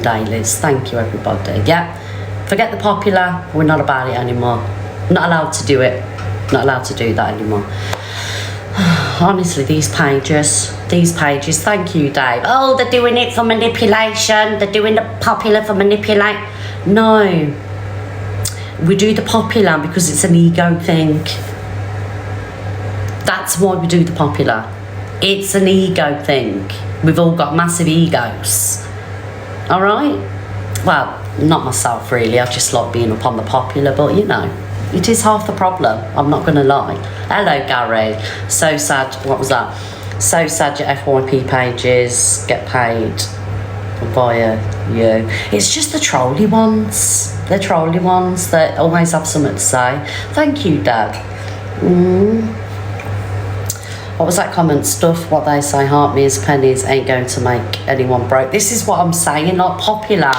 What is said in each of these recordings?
dailies. Thank you, everybody. Yeah, forget the popular. We're not about it anymore. Not allowed to do it. Not allowed to do that anymore. Honestly, these pages, thank you, Dave. Oh, they're doing it for manipulation. They're doing the popular for manipulate. No. We do the popular because it's an ego thing. That's why we do the popular. It's an ego thing. We've all got massive egos. All right? Well, not myself really. I just like being up on the popular, but you know, it is half the problem. I'm not going to lie. Hello, Gary. So sad. What was that? So sad your FYP pages get paid via you. It's just the trolly ones. The trolly ones that always have something to say. Thank you, Dad. What was that comment? Stuff what they say, heart me as pennies ain't going to make anyone broke. This is what I'm saying, not popular.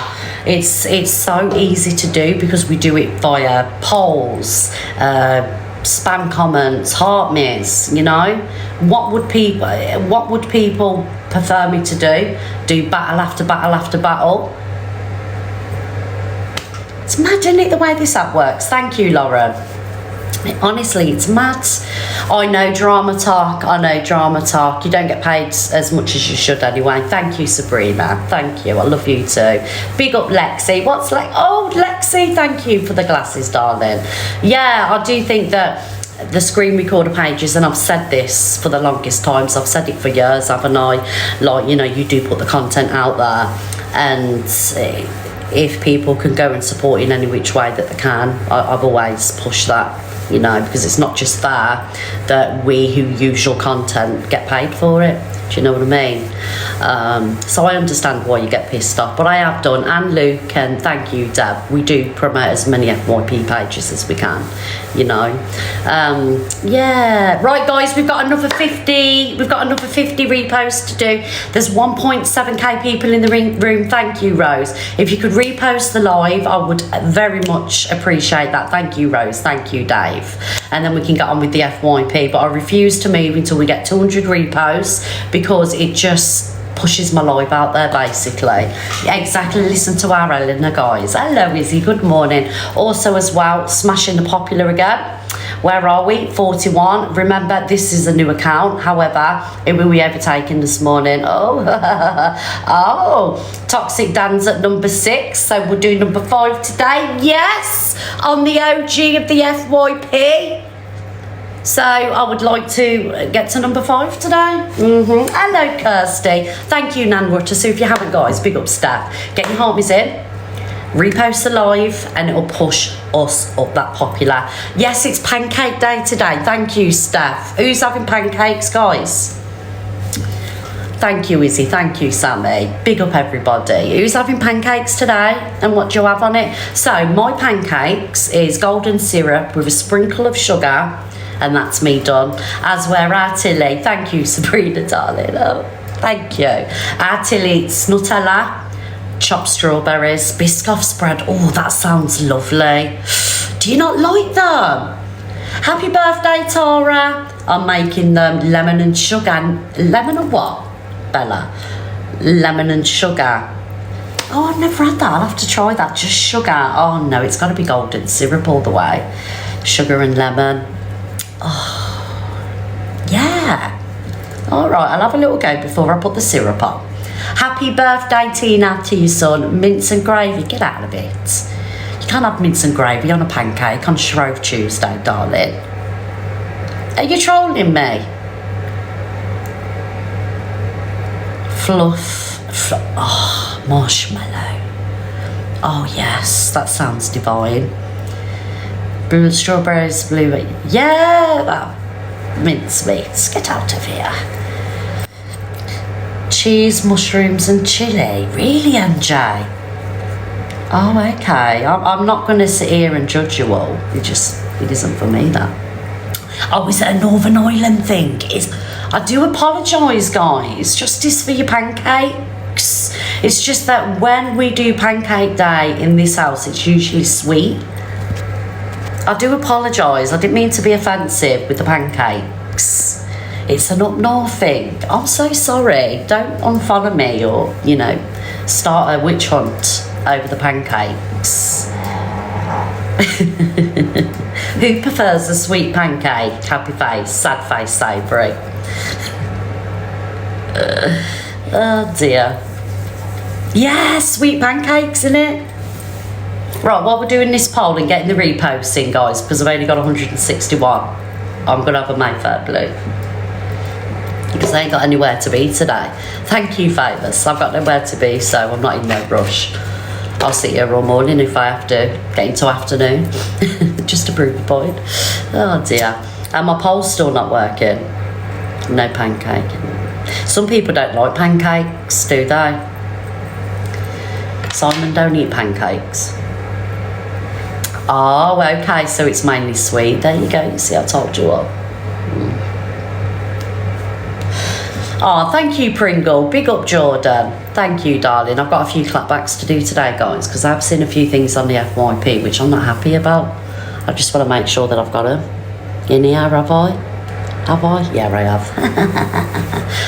It's so easy to do because we do it via polls, spam comments, heart miss, you know. What would people prefer me to do? Do battle after battle after battle? It's mad, isn't it, the way this app works? Thank you, Lauren. Honestly, it's mad. I know drama talk. You don't get paid as much as you should anyway. Thank you, Sabrina. Thank you. I love you too. Big up, Lexi. What's like? Oh, Lexi, thank you for the glasses, darling. Yeah, I do think that the screen recorder pages, and I've said this for the longest times, I've said it for years, haven't I? Like, you know, you do put the content out there, and if people can go and support in any which way that they can, I've always pushed that. You know, because it's not just there that we who use your content get paid for it. Do you know what I mean? So I understand why you get pissed off, but I have done. And Luke, and thank you, Deb. We do promote as many FYP pages as we can, you know. Yeah. Right, guys, we've got another 50. We've got another 50 reposts to do. There's 1.7k people in the room. Thank you, Rose. If you could repost the live, I would very much appreciate that. Thank you, Rose. Thank you, Dave. And then we can get on with the FYP. But I refuse to move until we get 200 reposts, because it just pushes my live out there, basically. Exactly. Listen to our Eleanor, guys. Hello, Izzy. Good morning. Also, as well, smashing the popular again. Where are we? 41. Remember, this is a new account. However, it will be overtaken this morning. Oh, oh. Toxic Dan's at number 6. So we'll do number 5 today. Yes, on the OG of the FYP. So I would like to get to number 5 today. Hello, Kirsty. Thank you, Nan Rutter. So if you haven't, guys, big up staff. Get your hearties in. Repost the live and it'll push us up that popular. Yes, it's Pancake Day today. Thank you, Steph. Who's having pancakes, guys? Thank you, Izzy. Thank you, Sammy. Big up, everybody. Who's having pancakes today? And what do you have on it? So my pancakes is golden syrup with a sprinkle of sugar, and that's me done. As where our Tilly. Thank you, Sabrina, darling. Oh, thank you. Our Tilly, it's Nutella, chopped strawberries, Biscoff spread. Oh, that sounds lovely. Do you not like them? Happy birthday, Tara. I'm making them lemon and sugar. Lemon and what, Bella? Lemon and sugar. Oh, I've never had that. I'll have to try that. Just sugar. Oh, no, it's got to be golden syrup all the way. Sugar and lemon. Oh, yeah. All right, I'll have a little go before I put the syrup on. Happy birthday, Tina, to your son. Mince and gravy. Get out of it. You can't have mince and gravy on a pancake on Shrove Tuesday, darling. Are you trolling me? Fluff. Oh, marshmallow. Oh, yes. That sounds divine. Blue strawberries, blueberry. Yeah, that mince meats. Get out of here. Cheese, mushrooms and chilli. Really, NJ? Oh, okay. I'm not going to sit here and judge you all. It isn't for me, that. Oh, is it a Northern Ireland thing? I do apologise, guys. Justice for your pancakes. It's just that when we do Pancake Day in this house, it's usually sweet. I do apologise. I didn't mean to be offensive with the pancakes. It's an up north thing. I'm so sorry. Don't unfollow me or, you know, start a witch hunt over the pancakes. Who prefers a sweet pancake? Happy face, sad face, savoury. Oh dear. Yeah, sweet pancakes, innit? Right, while we're doing this poll and getting the reposting, guys, because I've only got 161, I'm going to have a Mayfair Blue. Because I ain't got anywhere to be today. Thank you, Favours. I've got nowhere to be, so I'm not in no rush. I'll sit here all morning if I have to get into afternoon. Just to prove the point. Oh dear. And my poll's still not working. No pancake. Some people don't like pancakes, do they? Simon don't eat pancakes. Oh, okay, so it's mainly sweet. There you go, you see, I told you what. Oh, thank you, Pringle. Big up, Jordan. Thank you, darling. I've got a few clapbacks to do today, guys, because I've seen a few things on the FYP which I'm not happy about. I just want to make sure that I've got them in here, have I? Have I? Yeah, I have.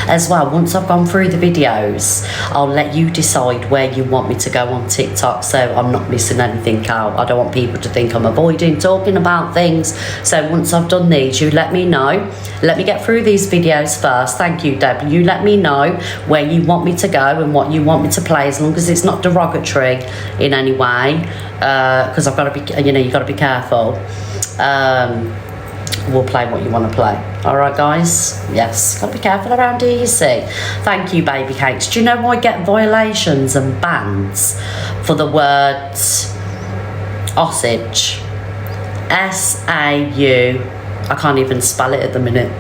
As well, once I've gone through the videos, I'll let you decide where you want me to go on TikTok, so I'm not missing anything out. I don't want people to think I'm avoiding talking about things. So once I've done these, you let me know. Let me get through these videos first. Thank you, Deb. You let me know where you want me to go and what you want me to play, as long as it's not derogatory in any way, because I've got to be, you know, you've got to be careful. We'll play what you want to play. Alright, guys? Yes. Gotta be careful around here, you see. Thank you, baby cakes. Do you know I get violations and bans for the word osage? S-A-U. I can't even spell it at the minute.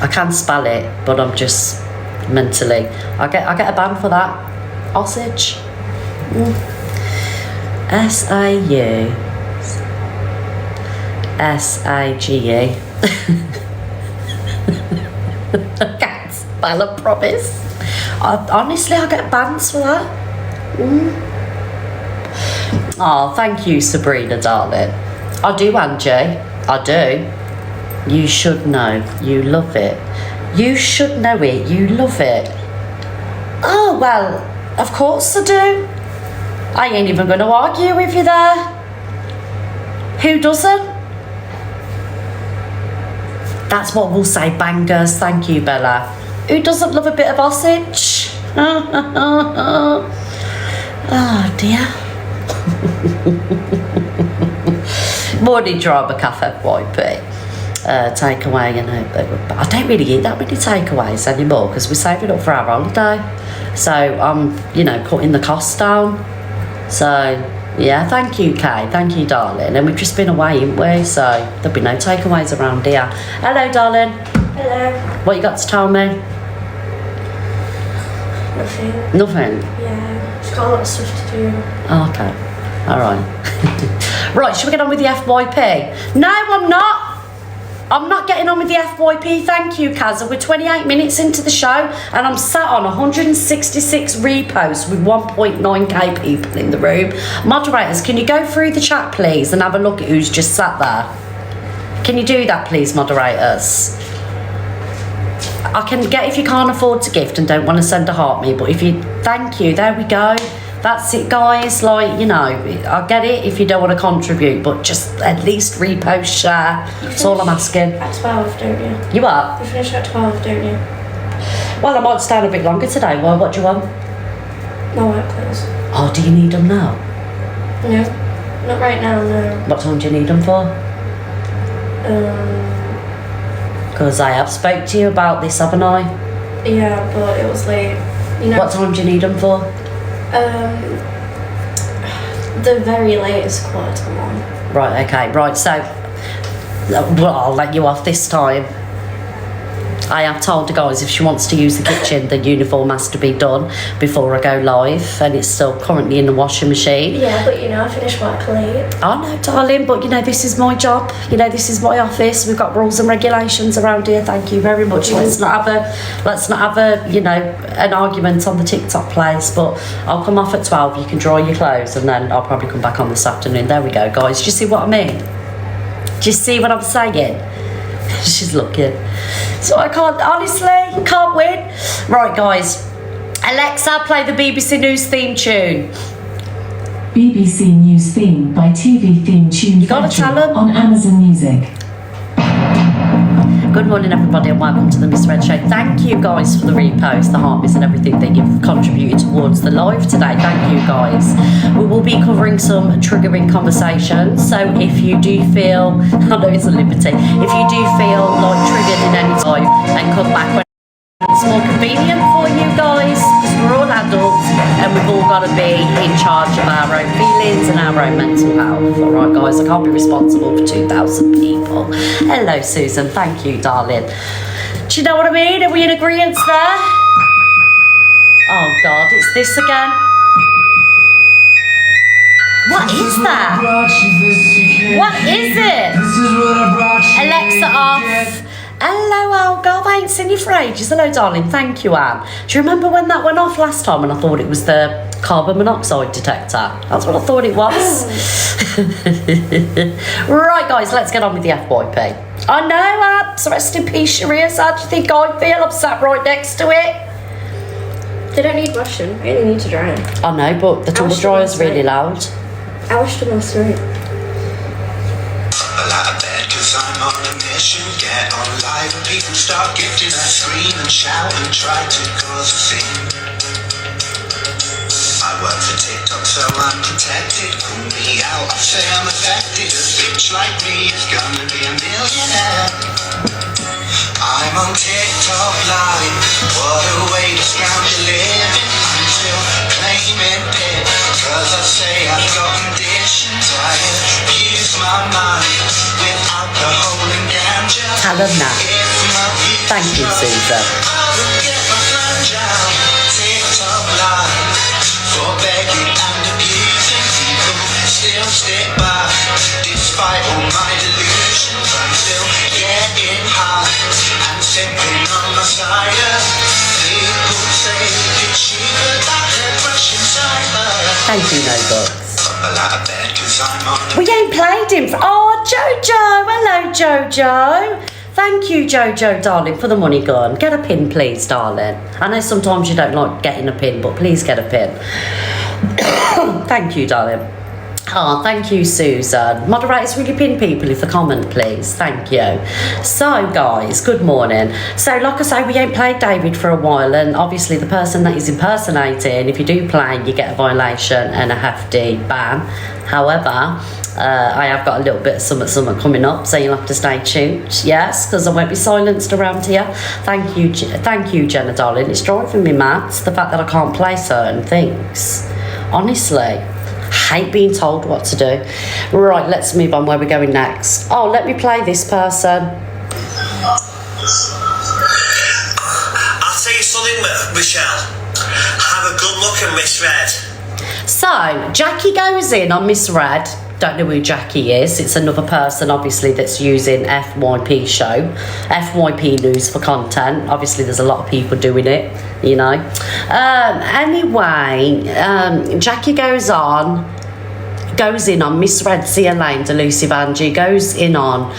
I can spell it, but I'm just mentally. I get a ban for that. Osage. S-A-U. S-A-G-E. I can't spell, I promise. Honestly, I get bans for that. Oh, thank you, Sabrina, darling. I do, Angie. I do. You should know. You love it. You should know it. You love it. Oh, well, of course I do. I ain't even going to argue with you there. Who doesn't? That's what we'll say, bangers. Thank you, Bella. Who doesn't love a bit of osage? Oh, dear. Morning drama cafe YP. Takeaway, you know. But I don't really eat that many takeaways anymore because we're saving up for our holiday. So I'm, you know, cutting the costs down. So... yeah, thank you, Kay. Thank you, darling. And we've just been away, haven't we? So there'll be no takeaways around here. Hello, darling. Hello. What you got to tell me? Nothing. Nothing? Yeah, just got a lot of stuff to do. Oh, okay. All right. Right, should we get on with the FYP? No, I'm not. I'm not getting on with the FYP, thank you, Kazza. We're 28 minutes into the show and I'm sat on 166 reposts with 1.9k people in the room. Moderators, can you go through the chat, please, and have a look at who's just sat there? Can you do that, please, moderators? I can get if you can't afford to gift and don't want to send a heart me, but if you... thank you, there we go. That's it, guys. Like, you know, I get it if you don't want to contribute, but just at least repost, share. That's all I'm asking. At 12, don't you? You are? You finish at 12, don't you? Well, I might stay a bit longer today. Why? What do you want? My work clothes. Oh, do you need them now? No, not right now, no. What time do you need them for? Because I have spoke to you about this, haven't I? Yeah, but it was late. You know. What time do you need them for? The very latest 1:45. Right, okay, right, so, well, I'll let you off this time. I have told the guys if she wants to use the kitchen, the uniform has to be done before I go live, and it's still currently in the washing machine. Yeah, but you know, I finish work late. I know, darling, but you know, this is my job. You know, this is my office. We've got rules and regulations around here. Thank you very much. Let's not have a, you know, an argument on the TikTok place. But I'll come off at 12. You can dry your clothes, and then I'll probably come back on this afternoon. There we go, guys. Do you see what I mean? Do you see what I'm saying? She's looking. So I can't, honestly, can't win. Right, guys. Alexa, play the BBC News theme tune. BBC News theme by TV Theme Tune You gotta Factory tell 'em. on Amazon Music. Good morning, everybody, and welcome to the Misread Show. Thank you guys for the repost, the heartbeats, and everything that you've contributed towards the live today. Thank you, guys. We will be covering some triggering conversations. So if you do feel, I know it's a liberty, if you do feel like triggered in any time, then come back when it's more convenient for you guys, because we're all adults and we've all got to be in charge of our own feelings and our own mental health. All right, guys, I can't be responsible for 2,000 people. Hello, Susan. Thank you, darling. Do you know what I mean? Are we in agreement there? Oh, God, it's this again. What is that? What is it? Alexa off. Hello, Olga. I ain't seen you for ages. Hello, darling. Thank you, Anne. Do you remember when that went off last time and I thought it was the carbon monoxide detector? That's what I thought it was. Right, guys, let's get on with the FYP. I know, Abs. Rest in peace, Sharia. How do you think I feel? I'm sat right next to it. They don't need washing. I only need to dry them. I know, but the tumble dryer's really loud. I washed them last night. I'm on a mission, get on live and people start gifting. I scream and shout and try to cause a scene. I work for TikTok so I'm protected. Call me out, I say I'm affected. A bitch like me is gonna be a millionaire. I'm on TikTok live, what a way to scrounge a living. I'm still claiming it, cause I say I've got conditions. I abuse my mind with alcohol and ganja. I love that. Thank you, Susan. I would get my flange out, TikTok live, for begging and abusing. People still stick by, despite all my delusions. I'm still getting high and sipping on my cider. People say it's cheaper than depression cider. Thank you, No Books. We ain't played him. Oh, Jojo. Hello, Jojo. Thank you, Jojo, darling, for the money gun. Get a pin, please, darling. I know sometimes you don't like getting a pin, but please get a pin. Thank you, darling. Oh, thank you, Susan. Moderators, will you pin people if they comment, please? Thank you. So, guys, good morning. So, like I say, we ain't played David for a while, and obviously the person that is impersonating, if you do play, you get a violation and a hefty ban. However, I have got a little bit of something coming up, so you'll have to stay tuned. Yes, because I won't be silenced around here. Thank you, Jenna, darling. It's driving me mad, the fact that I can't play certain things. Honestly. Hate being told what to do. Right, let's move on. Where we're going next? Oh, let me play this person. I'll tell you something, Michelle. Have a good look at Misread. So, Jackie goes in on Misread. Don't know who Jackie is. It's another person, obviously, that's using FYP show, FYP news for content. Obviously, there's a lot of people doing it, you know. Anyway, Jackie goes in on Misread's Elaine Delusive Angie, goes in on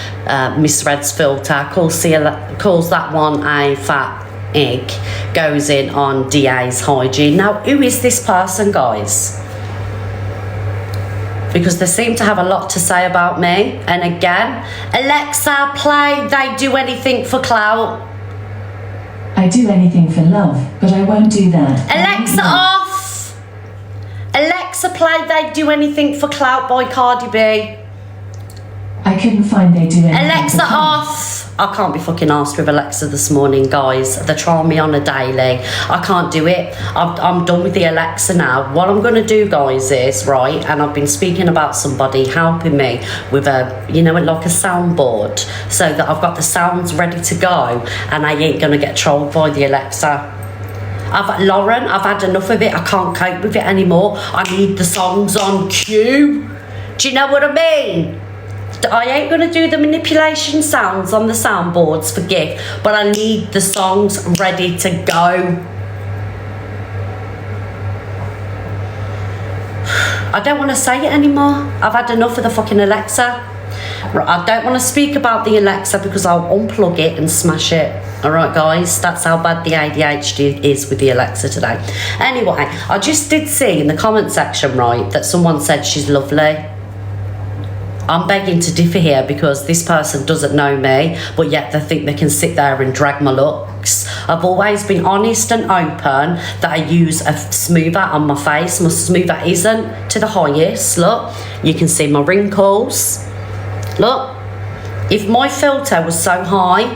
Misread's filter, calls that one a fat egg, goes in on DA's hygiene. Now, who is this person, guys? Because they seem to have a lot to say about me. And again, Alexa, play They Do Anything for Clout. I do anything for love, but I won't do that. Alexa, off! Alexa, play They Do Anything for Clout by Cardi B. I couldn't find They Do Anything Alexa, for Clout. off! I can't be fucking arsed with Alexa this morning, guys. They try me on a daily. I can't do it. I'm done with the Alexa now. What I'm going to do, guys, is, right, and I've been speaking about somebody helping me with a, you know, like a soundboard, so that I've got the sounds ready to go and I ain't going to get trolled by the Alexa. Lauren, I've had enough of it. I can't cope with it anymore. I need the songs on cue. Do you know what I mean? I ain't going to do the manipulation sounds on the soundboards for GIF, but I need the songs ready to go. I don't want to say it anymore. I've had enough of the fucking Alexa. Right, I don't want to speak about the Alexa because I'll unplug it and smash it. All right, guys, that's how bad the ADHD is with the Alexa today. Anyway, I just did see in the comment section, right, that someone said she's lovely. I'm begging to differ here because this person doesn't know me, but yet they think they can sit there and drag my looks. I've always been honest and open that I use a smoother on my face. My smoother isn't to the highest. Look, you can see my wrinkles. Look, if my filter was so high,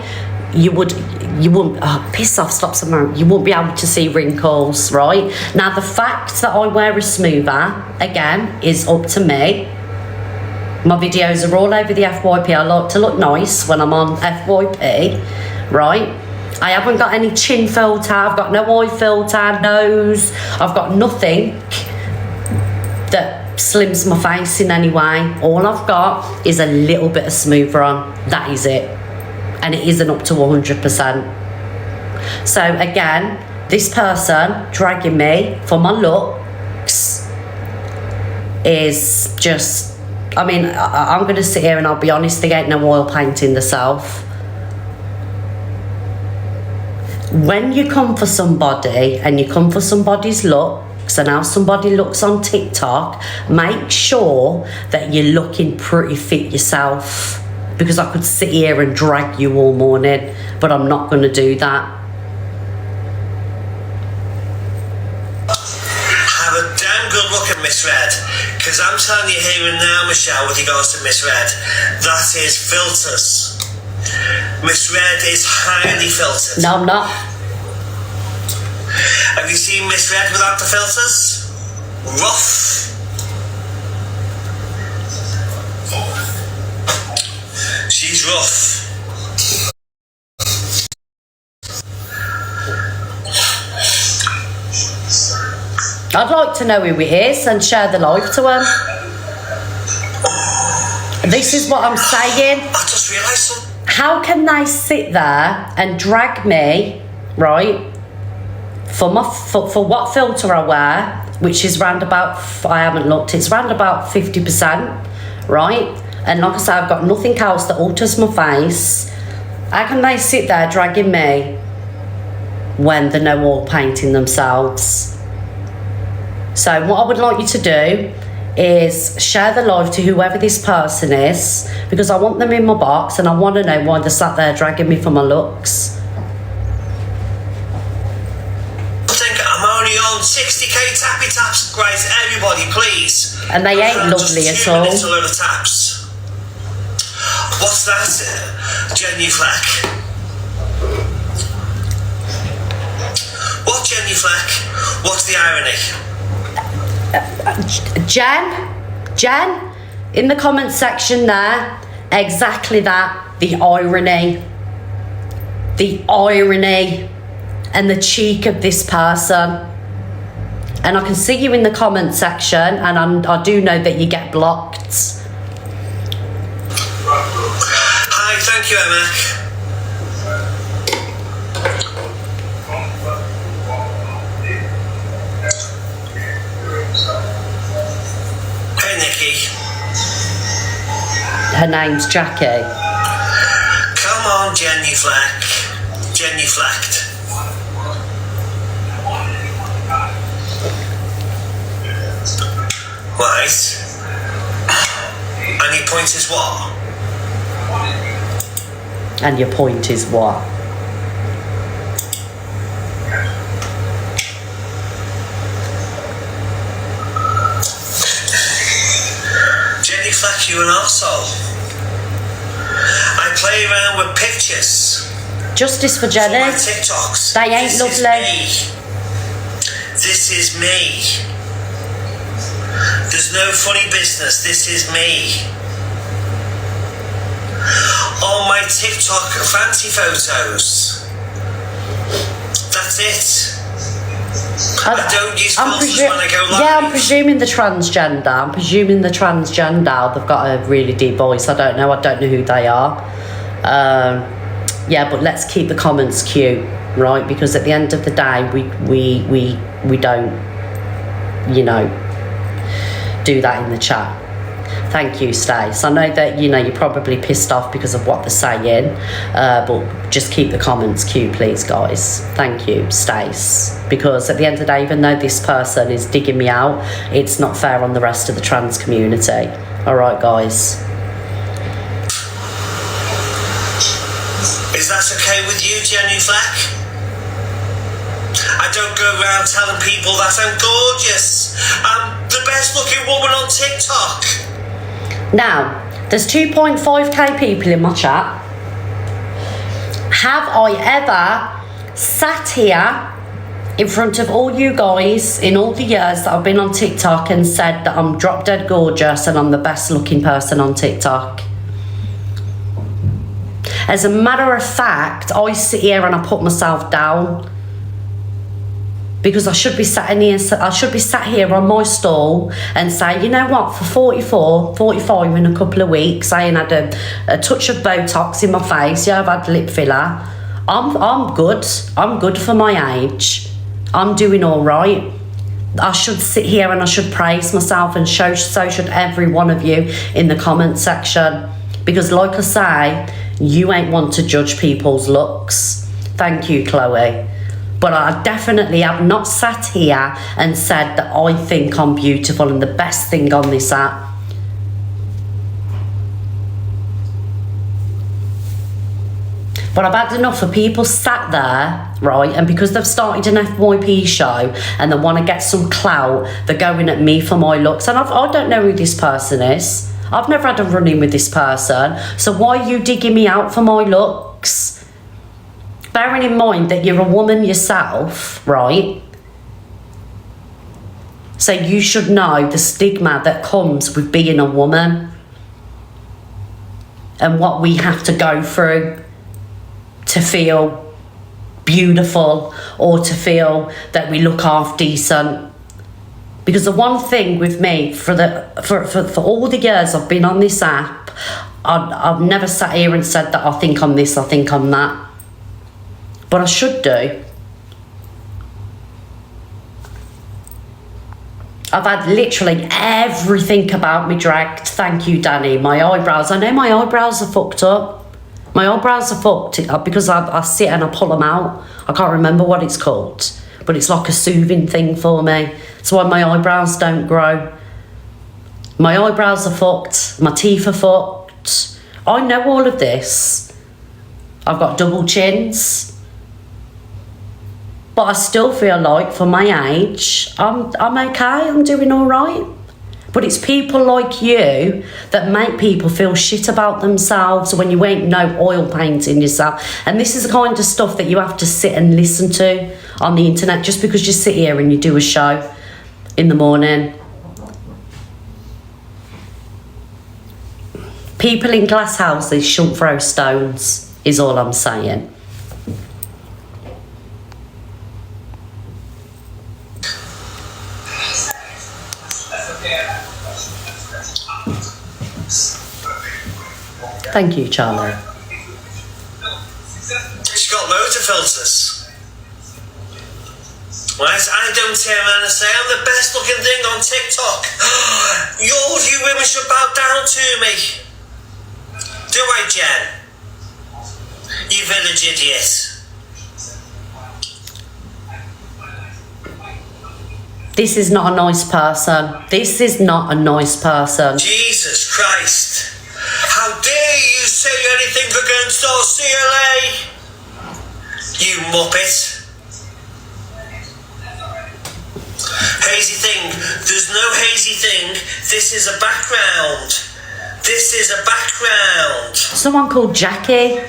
you wouldn't, oh, piss off, stop somewhere. You wouldn't be able to see wrinkles, right? Now, the fact that I wear a smoother, again, is up to me. My videos are all over the FYP. I like to look nice when I'm on FYP, right? I haven't got any chin filter. I've got no eye filter, nose. I've got nothing that slims my face in any way. All I've got is a little bit of smoother on. That is it. And it isn't up to 100%. So again, this person dragging me for my looks is just... I mean, I'm going to sit here and I'll be honest, there ain't no oil painting the self. When you come for somebody and you come for somebody's looks and how somebody looks on TikTok, make sure that you're looking pretty fit yourself. Because I could sit here and drag you all morning, but I'm not going to do that. Have a damn good look at Miss Red. Because I'm telling you here and now, Michelle, with regards to Miss Red, that is filters. Miss Red is highly filtered. No, I'm not. Have you seen Miss Red without the filters? Rough. She's rough. I'd like to know who it is and share the live to him. This is what I'm saying. I just realised something. How can they sit there and drag me, right, for what filter I wear, which is round about, I haven't looked, it's round about 50%, right? And like I said, I've got nothing else that alters my face. How can they sit there dragging me when they're no oil painting themselves? So what I would like you to do is share the live to whoever this person is, because I want them in my box and I want to know why they're sat there dragging me for my looks. I think I'm only on 60k tappy taps, guys. Everybody, please. And they ain't lovely at all. Just 2 minutes, a load of taps. What's that? Genuflect. What genuflect? What's the irony? Jen, in the comment section there, exactly that, the irony and the cheek of this person. And I can see you in the comment section, and I do know that you get blocked. Hi, thank you, Emma. Hey, Nikki. Her name's Jackie. Come on, genuflect. Genuflect. Right. And your point is what? And your point is what? Genuflect, you an arsehole. I play around with pictures. Justice for For Jenny. my TikToks. They ain't lovely. This is me. There's no funny business. This is me. On my TikTok fancy photos. That's it. I don't use filters when I go live. Yeah, I'm presuming the transgender. They've got a really deep voice. I don't know who they are. Yeah, but let's keep the comments cute, right? Because at the end of the day, we don't, you know, do that in the chat. Thank you, Stace. I know that, you know, you're probably pissed off because of what they're saying, but just keep the comments cute, please, guys. Thank you, Stace. Because at the end of the day, even though this person is digging me out, it's not fair on the rest of the trans community. All right, guys. Is that okay with you, Jenny Fleck? I don't go around telling people that I'm gorgeous. I'm the best looking woman on TikTok. Now, there's 2.5k people in my chat. Have I ever sat here in front of all you guys in all the years that I've been on TikTok and said that I'm drop dead gorgeous and I'm the best looking person on TikTok? As a matter of fact, I sit here and I put myself down. Because I should be sat here on my stall and say, you know what, for 45 in a couple of weeks, I ain't had a touch of Botox in my face. Yeah, I've had lip filler. I'm good. I'm good for my age. I'm doing all right. I should sit here and I should praise myself, and so should every one of you in the comment section. Because like I say, you ain't one to judge people's looks. Thank you, Chloe. But I definitely have not sat here and said that I think I'm beautiful and the best thing on this app. But I've had enough of people sat there, right, and because they've started an FYP show and they want to get some clout, they're going at me for my looks. And I don't know who this person is. I've never had a run-in with this person. So why are you digging me out for my looks? Bearing in mind that you're a woman yourself, right? So you should know the stigma that comes with being a woman and what we have to go through to feel beautiful or to feel that we look half decent. Because the one thing with me, for all the years I've been on this app, I've never sat here and said that I think I'm this, I think I'm that. But I should do. I've had literally everything about me dragged. Thank you, Danny. My eyebrows. I know my eyebrows are fucked up. My eyebrows are fucked up because I sit and I pull them out. I can't remember what it's called. But it's like a soothing thing for me. That's why my eyebrows don't grow. My eyebrows are fucked. My teeth are fucked. I know all of this. I've got double chins. But I still feel like, for my age, I'm okay, I'm doing all right. But it's people like you that make people feel shit about themselves when you ain't no oil painting yourself. And this is the kind of stuff that you have to sit and listen to on the internet just because you sit here and you do a show in the morning. People in glass houses shouldn't throw stones, is all I'm saying. Thank you, Charlie. She's got loads of filters. I don't turn around and say I'm the best looking thing on TikTok. You women should bow down to me. Do I, Jen? You village idiot. This is not a nice person. This is not a nice person. Jesus Christ. How dare you say anything against our CLA? You muppet. Hazy thing. There's no hazy thing. This is a background. This is a background. Someone called Jackie.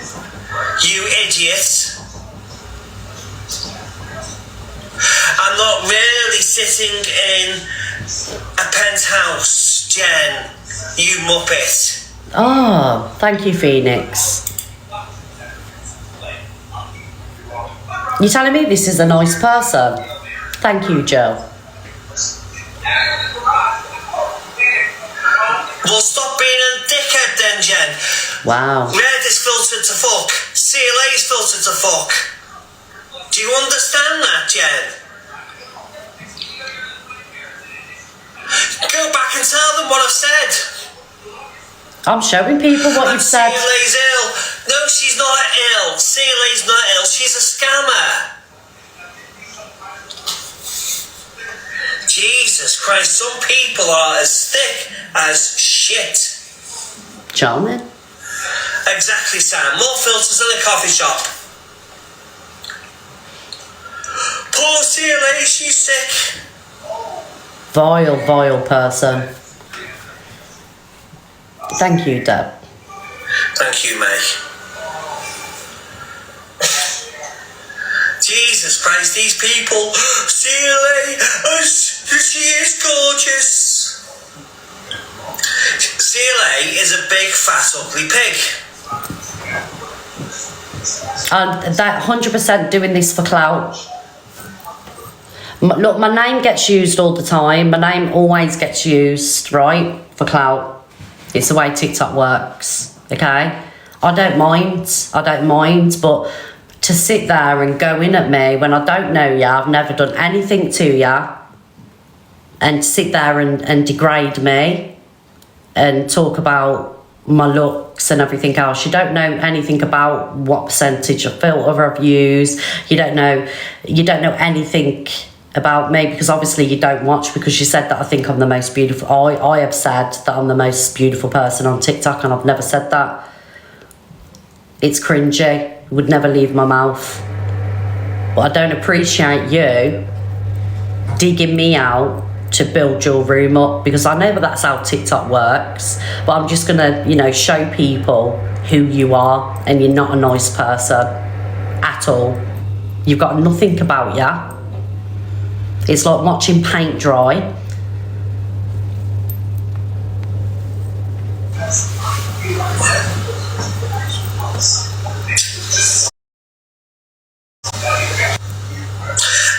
You idiot. I'm not really sitting in a penthouse, Jen. You muppet. Oh, thank you, Phoenix. You're telling me this is a nice person? Thank you, Joe. Well, stop being a dickhead then, Jen. Wow. Red is filtered to fuck. CLA is filtered to fuck. Do you understand that, Jen? Go back and tell them what I've said. I'm showing people what you've said. CLA's ill. No, she's not ill. CLA's not ill. She's a scammer. Jesus Christ, some people are as thick as shit. Charming. Exactly, Sam. More filters in a coffee shop. Poor CLA, she's sick. Vile, vile person. Thank you, Deb. Thank you, May. Jesus Christ, these people. CLA, she is gorgeous. CLA is a big, fat, ugly pig. And that 100% doing this for clout. Look, my name gets used all the time. My name always gets used, right? For clout. It's the way TikTok works, okay? I don't mind, but to sit there and go in at me when I don't know you, I've never done anything to you, and sit there and degrade me and talk about my looks and everything else. You don't know anything about what percentage of filter I've used. You don't know anything about me, because obviously you don't watch, because you said that I think I'm the most beautiful. I have said that I'm the most beautiful person on TikTok, and I've never said that. It's cringy. It would never leave my mouth. But I don't appreciate you digging me out to build your room up, because I know that that's how TikTok works. But I'm just gonna, show people who you are, and you're not a nice person at all. You've got nothing about you. It's like watching paint dry.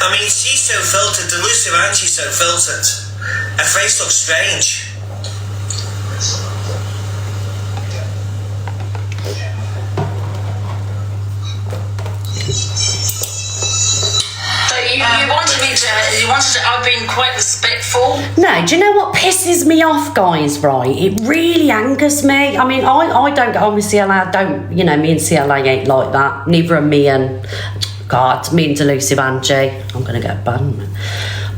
I mean, she's so filtered, delusive, and she's so filtered. Her face looks strange. I've been quite respectful. No, do you know what pisses me off, guys, right? It really angers me. I mean, I don't get on with CLA. Me and CLA ain't like that. Neither are me and, me and Delusive Angie. I'm going to get banned.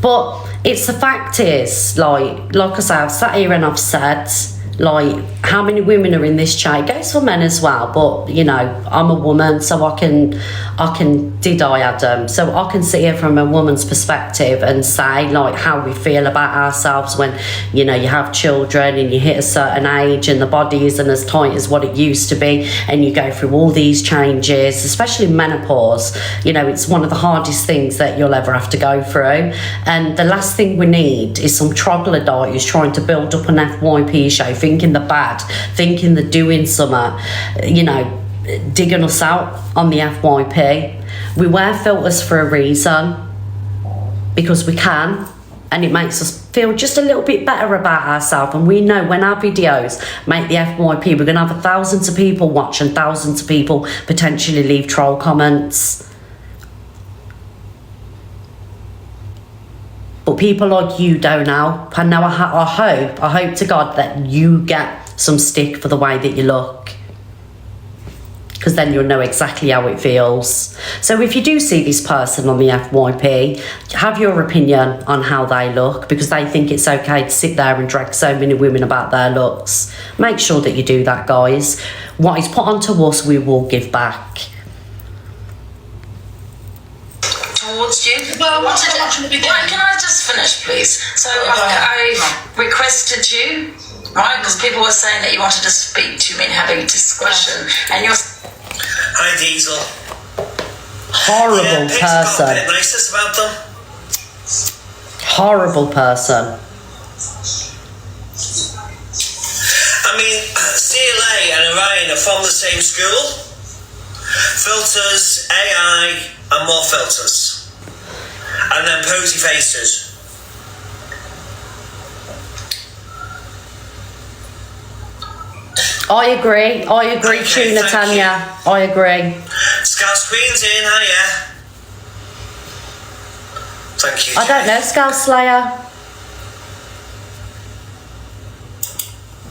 But it's the fact is, like I say, I've sat here and I've said, how many women are in this chat? It goes for men as well, but I'm a woman, so I can did I Adam, so I can sit here from a woman's perspective and say how we feel about ourselves when you have children and you hit a certain age and the body isn't as tight as what it used to be, and you go through all these changes, especially menopause. It's one of the hardest things that you'll ever have to go through, and the last thing we need is some troglodyte who's trying to build up an FYP show, thinking the bad, thinking they're doing something, digging us out on the FYP. We wear filters for a reason, because we can, and it makes us feel just a little bit better about ourselves. And we know when our videos make the FYP, we're going to have thousands of people watch and thousands of people potentially leave troll comments. But people like you don't know. And now I hope to God that you get some stick for the way that you look, because then you'll know exactly how it feels. So if you do see this person on the FYP, have your opinion on how they look, because they think it's okay to sit there and drag so many women about their looks. Make sure that you do that, guys. What is put onto us, we will give back. Towards you. Well, can I just finish, please? So I requested you, right? Because people were saying that you wanted to speak to me and have a discussion, and you're. Hi, Diesel. Horrible person. A bit nicest about them. Horrible person. I mean, CLA and Orion are from the same school. Filters, AI, and more filters. And then posy faces. I agree, okay, Tuna Tanya. I agree. Scouse Queen's in, hiya. Thank you. I don't know, Skull Slayer.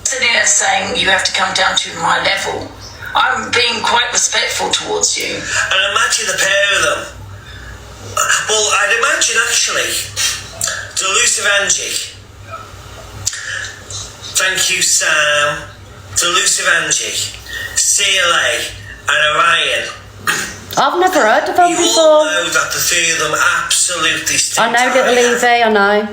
Sitting at there saying you have to come down to my level. I'm being quite respectful towards you. And imagine the pair of them. Well, I'd imagine actually, Delusive Angie. Thank you, Sam. Delusive Angie, CLA, and Orion. I've never heard of them You before. all know that the three of them absolutely stink. I know Little Evie, I know.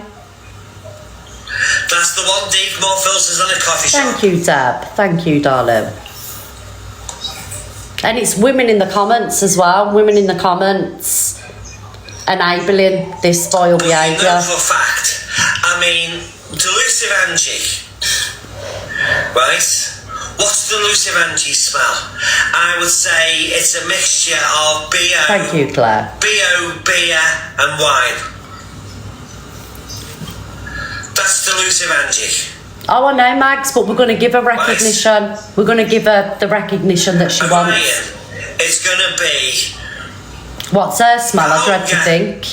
That's the one Deke more filters than a coffee shop. Thank you, Deb. Thank you, darling. And it's women in the comments as well. Women in the comments enabling this vile Well, you behaviour. know for a fact. I mean, Delusive Angie. Right? What's Delusive Angie smell? I would say it's a mixture of BO. Thank you, Claire. BO, beer, and wine. That's Delusive Angie. Oh, I know, Mags, but we're going to give her recognition. We're going to give her the recognition that she Orion wants. is going to be. What's her smell? I dread to yeah. think.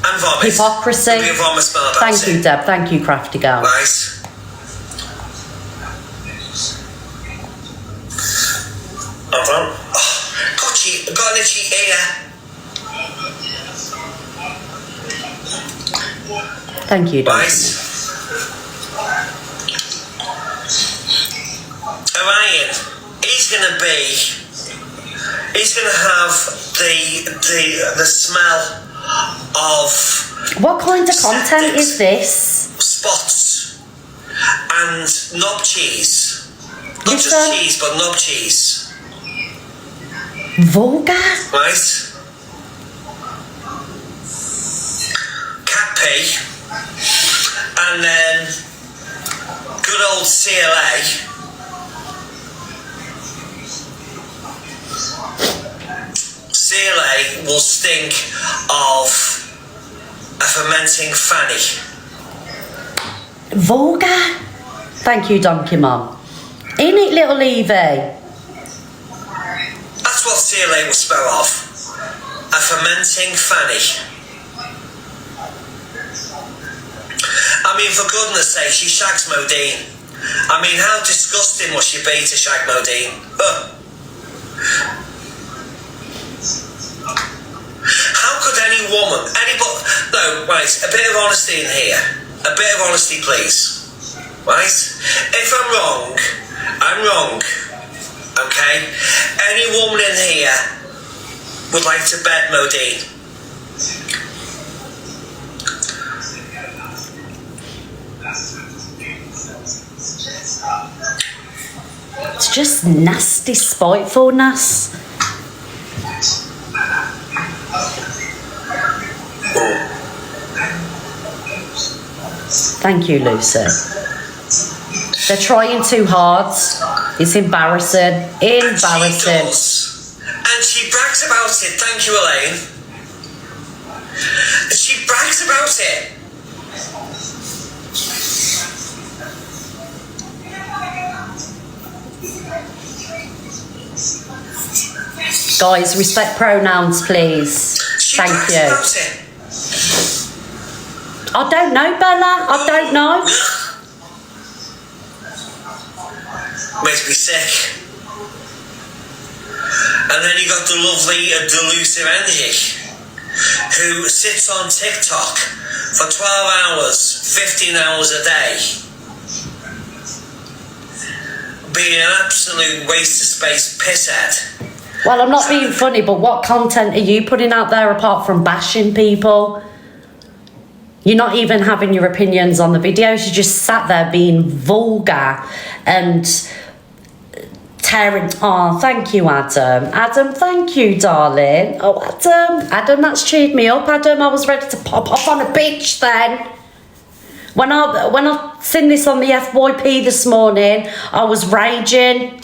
And vomit. Hypocrisy. There'll be a vomit smell about Thank it. you, Deb. Thank you, crafty girl. Right. Hold on. Oh, got an itchy ear. Thank you, Deb. Right. Orion, he's gonna have the smell of What kind of content is this? spots and knob cheese. Not Listen. just cheese, but knob cheese. Vulgar? Right? Cat pee. And then good old CLA. CLA will stink of a fermenting fanny. Vulgar? Thank you, Donkey Mum. In it, Little Evie. That's what CLA will smell of. A fermenting fanny. I mean, for goodness sake, she shags Modine. I mean, how disgusting must she be to shag Modine? How could any woman, no, right, a bit of honesty in here. A bit of honesty, please. Right? If I'm wrong, I'm wrong. Okay? Any woman in here would like to bed Modine. It's just nasty spitefulness. Thank you, Lucy. They're trying too hard. It's embarrassing. Embarrassing. And she brags about it. Thank you, Elaine. She brags about it. Guys, respect pronouns, please. She Thank brags you. about it. I don't know, Bella. I don't know. Makes me sick. And then you got the lovely Delusive Angie, who sits on TikTok for 12 hours, 15 hours a day, being an absolute waste of space pisshead. Well, I'm not being funny, but what content are you putting out there apart from bashing people? You're not even having your opinions on the videos. You just sat there being vulgar and tearing. Oh, thank you, Adam. Adam, thank you, darling. Oh, Adam, that's cheered me up. Adam, I was ready to pop off on a bitch then. When I seen this on the FYP this morning, I was raging.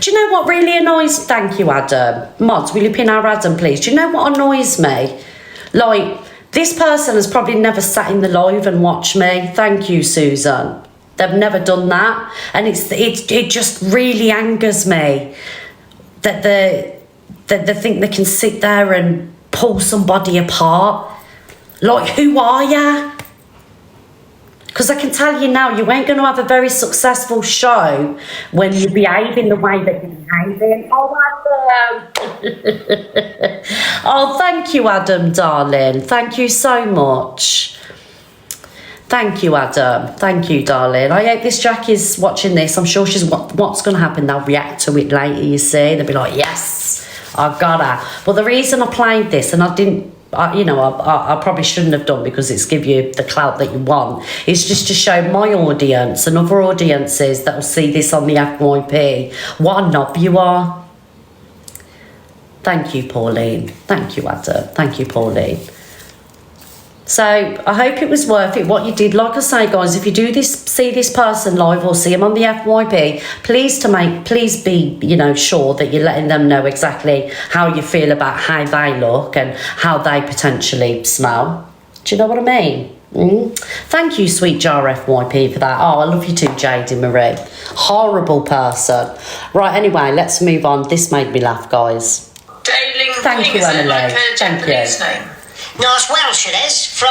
Do you know what really annoys? Thank you, Adam. Mods, will you pin our Adam, please? Do you know what annoys me? Like, this person has probably never sat in the live and watched me. Thank you, Susan. They've never done that, and it just really angers me that they think they can sit there and pull somebody apart. Like, who are ya? Because I can tell you now, you ain't going to have a very successful show when you behave in the way that you're behaving. Oh, Adam. Oh, thank you, Adam, darling. Thank you so much. Thank you, Adam. Thank you, darling. I hope this Jack is watching this. I'm sure she's what's going to happen. They'll react to it later, you see. They'll be like, yes, I got her. But the reason I played this, and I didn't, I probably shouldn't have done because it's give you the clout that you want. It's just to show my audience and other audiences that will see this on the FYP what a knob you are. Thank you, Pauline. Thank you, Adam. Thank you, Pauline. So I hope it was worth it what you did. Like I say, guys, if you do this, see this person live or see him on the FYP, please be, sure that you're letting them know exactly how you feel about how they look and how they potentially smell. Do you know what I mean? Thank you, Sweet Jar FYP, for that. Oh, I love you too, Jadie Marie. Horrible person. Right, anyway, let's move on. This made me laugh, guys. Thank you, Emily. Like a Thank Japanese you. name? No, it's Welsh, it is. From,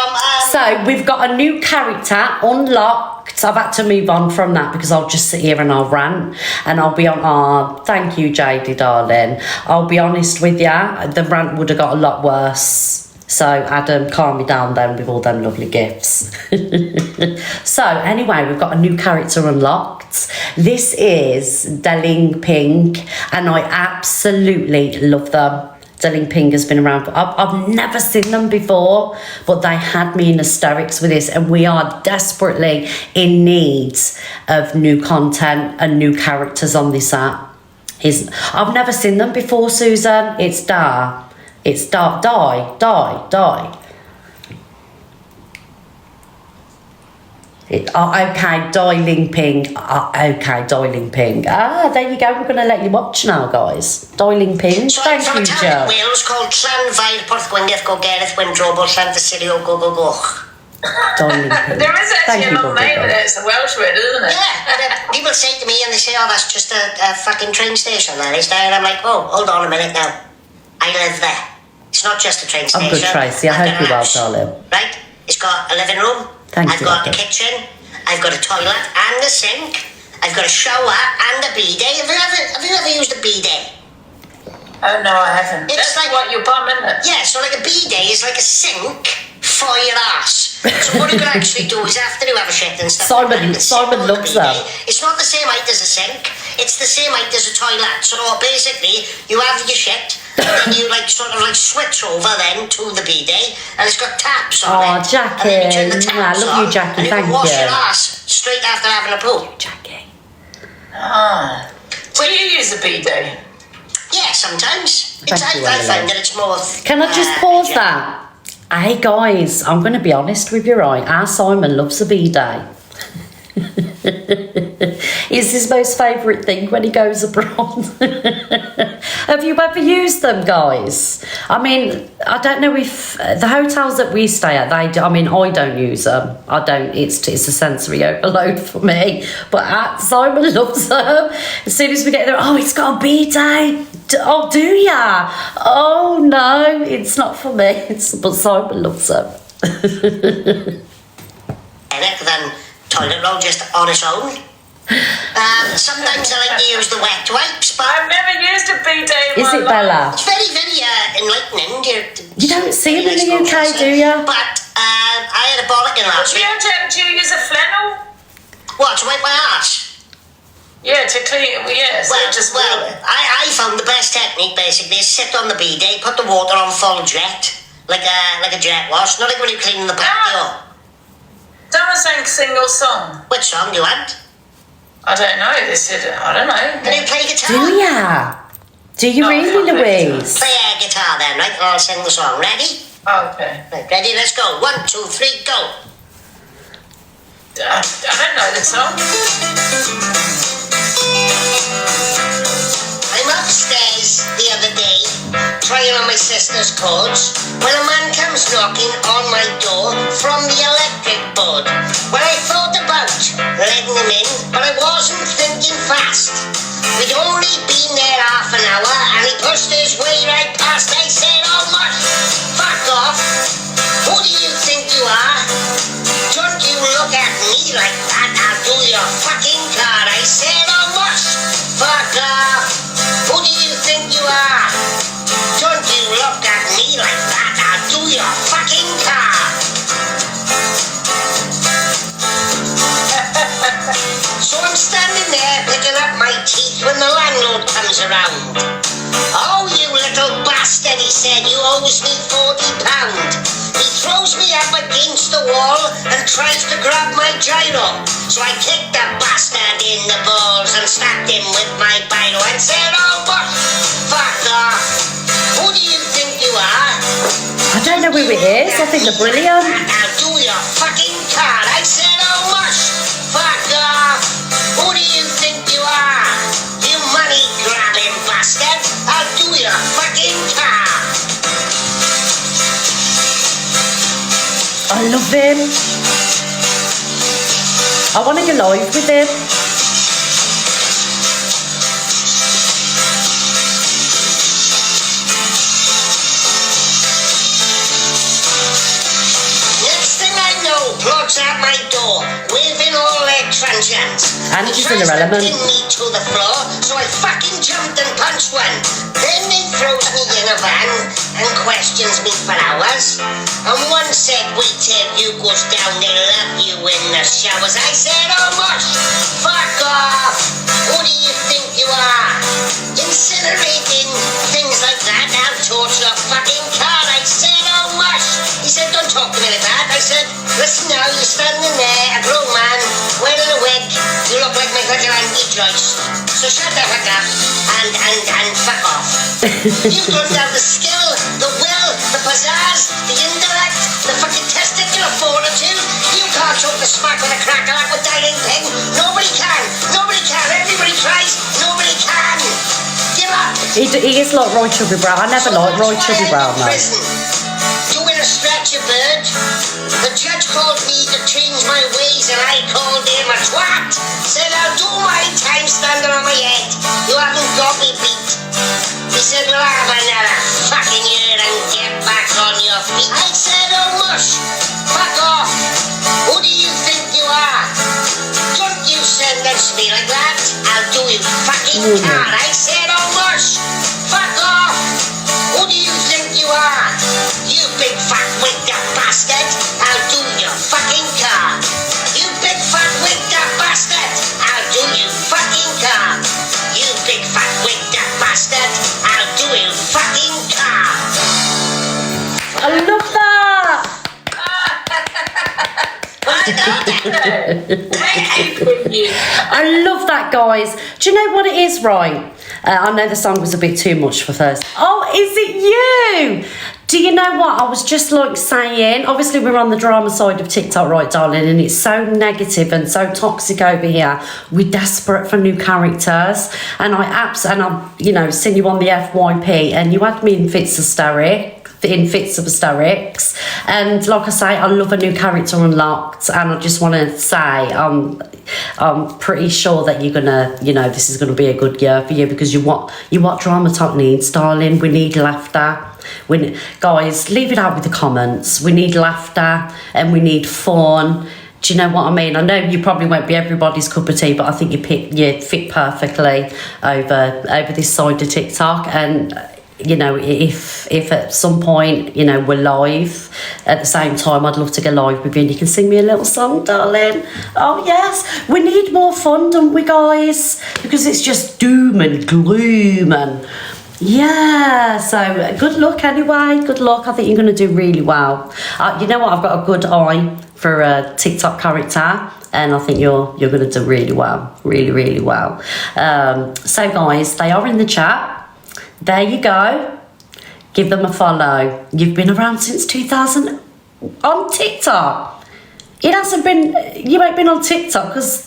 So we've got a new character unlocked. I've had to move on from that because I'll just sit here and I'll rant and I'll be on. Oh, thank you, Jadie, darling. I'll be honest with you, the rant would have got a lot worse. So Adam, calm me down then with all them lovely gifts. So anyway, we've got a new character unlocked. This is Deling Ping, and I absolutely love them. Deling Ping has been around. I've never seen them before, but they had me in hysterics with this, and we are desperately in need of new content and new characters on this app. I've never seen them before, Susan. It's Dar. It's Dar. Die. Okay, Dialing Ping. Okay, Dialing Ping. There you go. We're going to let you watch now, guys. Dialing Ping. so Thank from you, a town in Joe. Wales called Llanfair, Porth Gwynedd, Go Gareth, Windrobo, Llanfysirio, Go Go Go. Dialing Ping. There is Thank actually you, a long Bobby, name in guys. it. It's a Welsh word, isn't it? Yeah, and people say to me and they say, oh, that's just a fucking train station that is there. And I'm like, oh, hold on a minute now. I live there. It's not just a train station. I'm good, Tracy. I I've hope got you're an well, house, darling. Right? It's got a living room. Thank I've you, got a Abby. kitchen. I've got a toilet and a sink. I've got a shower and a bidet. Have you ever used a bidet? Oh, no, I haven't. It's That's like- what your bum, isn't it? Yeah, so like a bidet is like a sink for your ass. So what you can actually do is after you have a shit and stuff. Simon- like that, you can sit Simon on the loves bidet. them. It's not the same height as a sink. It's the same height as a toilet. So basically, you have your shit, and then you sort of switch over then to the bidet, and it's got taps on Oh, it. Jackie. And then you turn the I taps love you, on, Jackie. and you Thank can wash you. your ass straight after having a poo. Jackie. Ah. Do you use a bidet? Yeah, sometimes. Thank you, I Emily. find that it's more. Can I just pause that? Hey, guys, I'm going to be honest with you, right? Our Simon loves a bidet. It's his most favourite thing when he goes abroad. Have you ever used them, guys? I mean, I don't know if the hotels that we stay at, I don't use them. I don't. It's a sensory overload for me. But Simon loves them. As soon as we get there, oh, it's got a bidet. Oh, do ya? Oh no, it's not for me. But Simon loves them. Than toilet roll just on its own. Sometimes I like to use the wet wipes, but I've never used a bidet in Is my it life. Bella? it's very, very enlightening. You don't see them in the Nice UK, do ya? But I had a bollocking last Do week. you use a flannel? What, to wipe my arse? Yeah, to clean. Yeah, so I found the best technique basically is sit on the bidet, put the water on full jet, like a jet wash, not like when you're cleaning the patio. Don't sing your song. Which song do you want? I don't know. They said I don't know. Can you play guitar? Do ya? Do you No, really, I can't play Louise? Play air guitar then, right? And I'll sing the song. Ready? Okay. Right, ready? Let's go. 1, 2, 3, go. I don't know the song. I'm upstairs the other day, trying on my sister's chords, when a man comes knocking on my door from the electric board. Well, I thought about letting him in, but I wasn't thinking fast. We'd only been there half an hour, and he pushed his way right past. I said, oh, mush, fuck off. Who do you think you are? Don't you look at me. comes around. Oh, you little bastard, he said, you owes me £40. He throws me up against the wall and tries to grab my gyro. So I kicked the bastard in the balls and slapped him with my biro and said, oh, but fuck off. Who do you think you are? I don't know who it is. I think they're brilliant. Now do your fucking card. I said, oh, mush. Fuck off. Who do you think you are? You money-grabbing bastard. I'll do your fucking car. I love him. I want to go live with him. Next thing I know, plugs at my door, waving all their truncheons. And He he's in tries their to element. pin me to the floor, so I fucking jumped and punched one. Then they throws me in a van and questions me for hours. And one said, wait till you goes down, they love you in the showers. I said, oh mush, fuck off. Who do you think you are? Incinerating things like that, I'll torch your fucking car. I said, oh mush. He said, don't talk to me like that. I said, listen now, you're standing there, a grown man, wearing a wig. You look like my little Andy Joyce. So shut the heck up and fuck off. You don't have the skill, the will, the pizzazz, the intellect, the fucking testicular fortitude. You can't choke the smack with a cracker like a dying pig. Nobody can. Nobody can. Everybody tries. Nobody can. Give up. He is like Roy Chubby Brown. I never liked Roy Chubby Brown though. Doing a stretcher bird. The judge called me to change my ways and I called him a twat. Said I'll do my time standing on my head. You haven't got me beat. He said, well, have another fucking year and get back on your feet. I said, oh mush, fuck off. Who do you think you are? Don't you sentence me like that. I'll do you fucking card. I said, oh mush, fuck off. Who do you think you are? You big fat wigged up bastard. I'll do your fucking car. You big fat wigged up bastard. I'll do you fucking car. You big fat wigged up bastard. I'll do you fucking car. I love that. I love that, guys. Do you know what it is, right? I know the song was a bit too much for first. Oh, is it you? Do you know what? I was just like saying, obviously we're on the drama side of TikTok, right, darling, and it's so negative and so toxic over here. We're desperate for new characters, and I've you know, seen you on the FYP, and you had me in fits of hysterics, and like I say, I love a new character unlocked, and I just want to say I'm pretty sure that you're gonna, you know, this is gonna be a good year for you, because you what drama talk needs, darling. We need laughter. Guys, leave it out with the comments. We need laughter and we need fun. Do you know what I mean? I know you probably won't be everybody's cup of tea, but I think you fit perfectly over this side of TikTok. And you know, if at some point, you know, we're live at the same time, I'd love to go live with you and you can sing me a little song, darling. Oh yes, we need more fun, don't we, guys? Because it's just doom and gloom and yeah. So good luck anyway. Good luck. I think you're going to do really well. You know what? I've got a good eye for a TikTok character, and I think you're going to do really well, really well. So guys, they are in the chat. There you go. Give them a follow. You've been around since 2000 on TikTok. It hasn't been. You ain't been on TikTok because.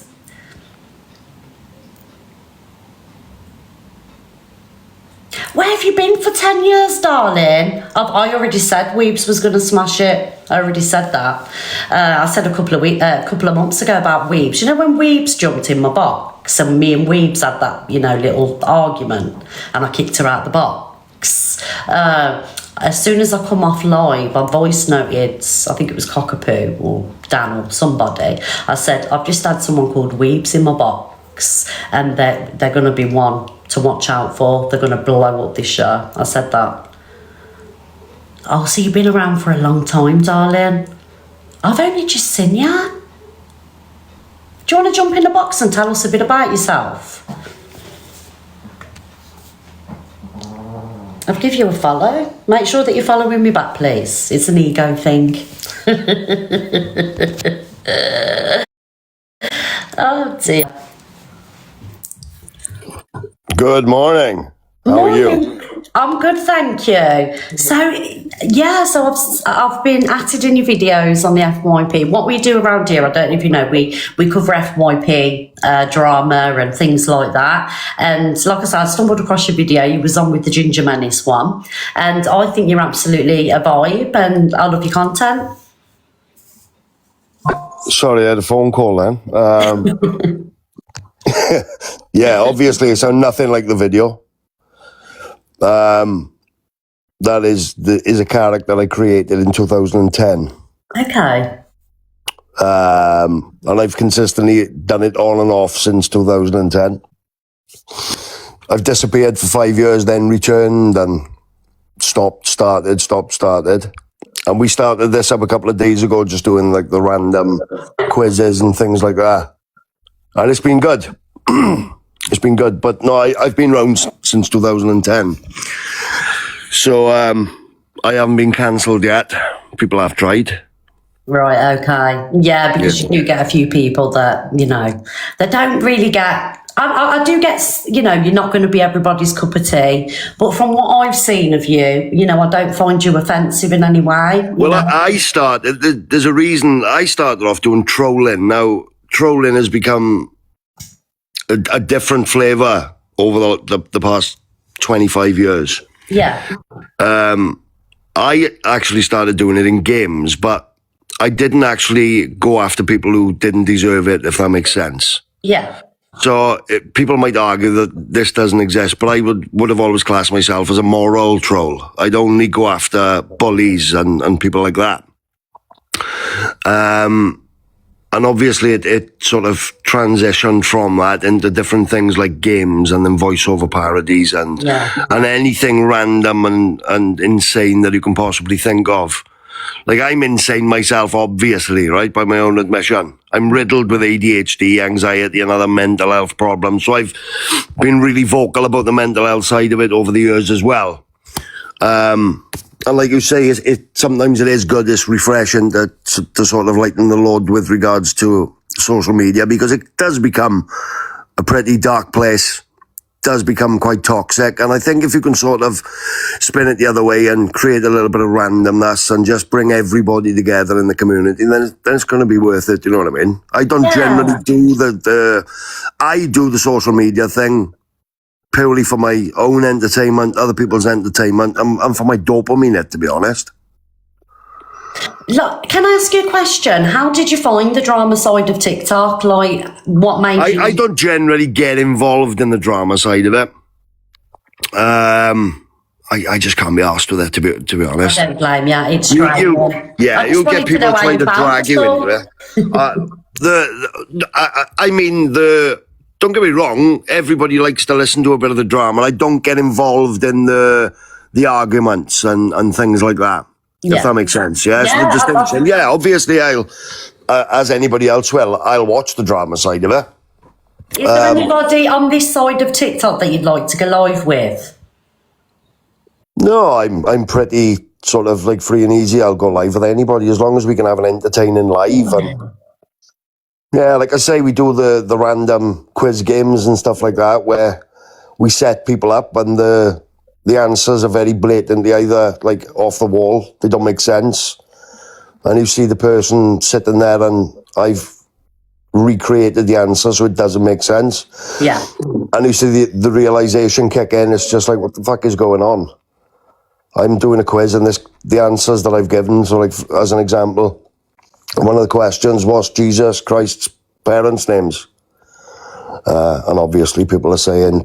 Where have you been for 10 years, darling? I already said Weebs was going to smash it. I already said that. I said a couple of months ago about Weebs. You know when Weebs jumped in my box and me and Weebs had that, you know, little argument and I kicked her out the box. As soon as I come off live, I voice noted, I think it was Cockapoo or Dan or somebody. I said, I've just had someone called Weebs in my box and they're going to be one to watch out for. They're going to blow up this show. I said that. Oh, so you've been around for a long time, darling. I've only just seen you. Do you want to jump in the box and tell us a bit about yourself? I'll give you a follow. Make sure that you're following me back, please. It's an ego thing. Oh dear. Good morning. How are you? I'm good, thank you. So I've been acted in your videos on the FYP. What we do around here, I don't know if you know, we cover FYP drama and things like that. And like I said, I stumbled across your video. You was on with the Ginger Menace one, and I think you're absolutely a vibe, and I love your content. Sorry, I had a phone call then. Yeah, obviously, I sound nothing like the video. That is a character I created in 2010. Okay. And I've consistently done it on and off since 2010. I've disappeared for 5 years, then returned and stopped, started. And we started this up a couple of days ago, just doing like the random quizzes and things like that. And it's been good. It's been good. But no, I've been around since 2010. So I haven't been cancelled yet. People have tried. Right, okay. Yeah, because you do get a few people that, you know, that don't really get... I do get, you know, you're not going to be everybody's cup of tea, but from what I've seen of you, you know, I don't find you offensive in any way. Well, there's a reason I started off doing trolling. Now, trolling has become a different flavour over the past 25 years. Yeah. I actually started doing it in games, but I didn't actually go after people who didn't deserve it, if that makes sense. Yeah. So people might argue that this doesn't exist, but I would have always classed myself as a moral troll. I'd only go after bullies and people like that. And obviously it sort of transitioned from that into different things like games and then voiceover parodies and anything random and insane that you can possibly think of. Like, I'm insane myself, obviously, right, by my own admission. I'm riddled with ADHD, anxiety, and other mental health problems. So I've been really vocal about the mental health side of it over the years as well. And like you say, sometimes it is good, it's refreshing to sort of lighten the load with regards to social media, because it does become a pretty dark place. Does become quite toxic, and I think if you can sort of spin it the other way and create a little bit of randomness and just bring everybody together in the community, then it's going to be worth it. You know what I mean? I don't generally do I do the social media thing purely for my own entertainment, other people's entertainment, and for my dopamine hit, to be honest. Look, can I ask you a question? How did you find the drama side of TikTok? Like, what made you... I don't generally get involved in the drama side of it. I just can't be arsed with it, to be honest. I don't blame you. It's great. You'll get people trying to drag you into it. Don't get me wrong, everybody likes to listen to a bit of the drama. I don't get involved in the arguments and things like that. If that makes sense, the distinction. Yeah, obviously I'll, as anybody else will, I'll watch the drama side of it. Is there anybody on this side of TikTok that you'd like to go live with? No, I'm pretty sort of like free and easy. I'll go live with anybody as long as we can have an entertaining live. And yeah, like I say, we do the random quiz games and stuff like that where we set people up and the answers are very blatantly either like off the wall, they don't make sense, and you see the person sitting there and I've recreated the answer so it doesn't make sense. Yeah. And you see the realization kick in. It's just like, what the fuck is going on? I'm doing a quiz and the answers that I've given, so like as an example, one of the questions was Jesus Christ's parents' names. And obviously people are saying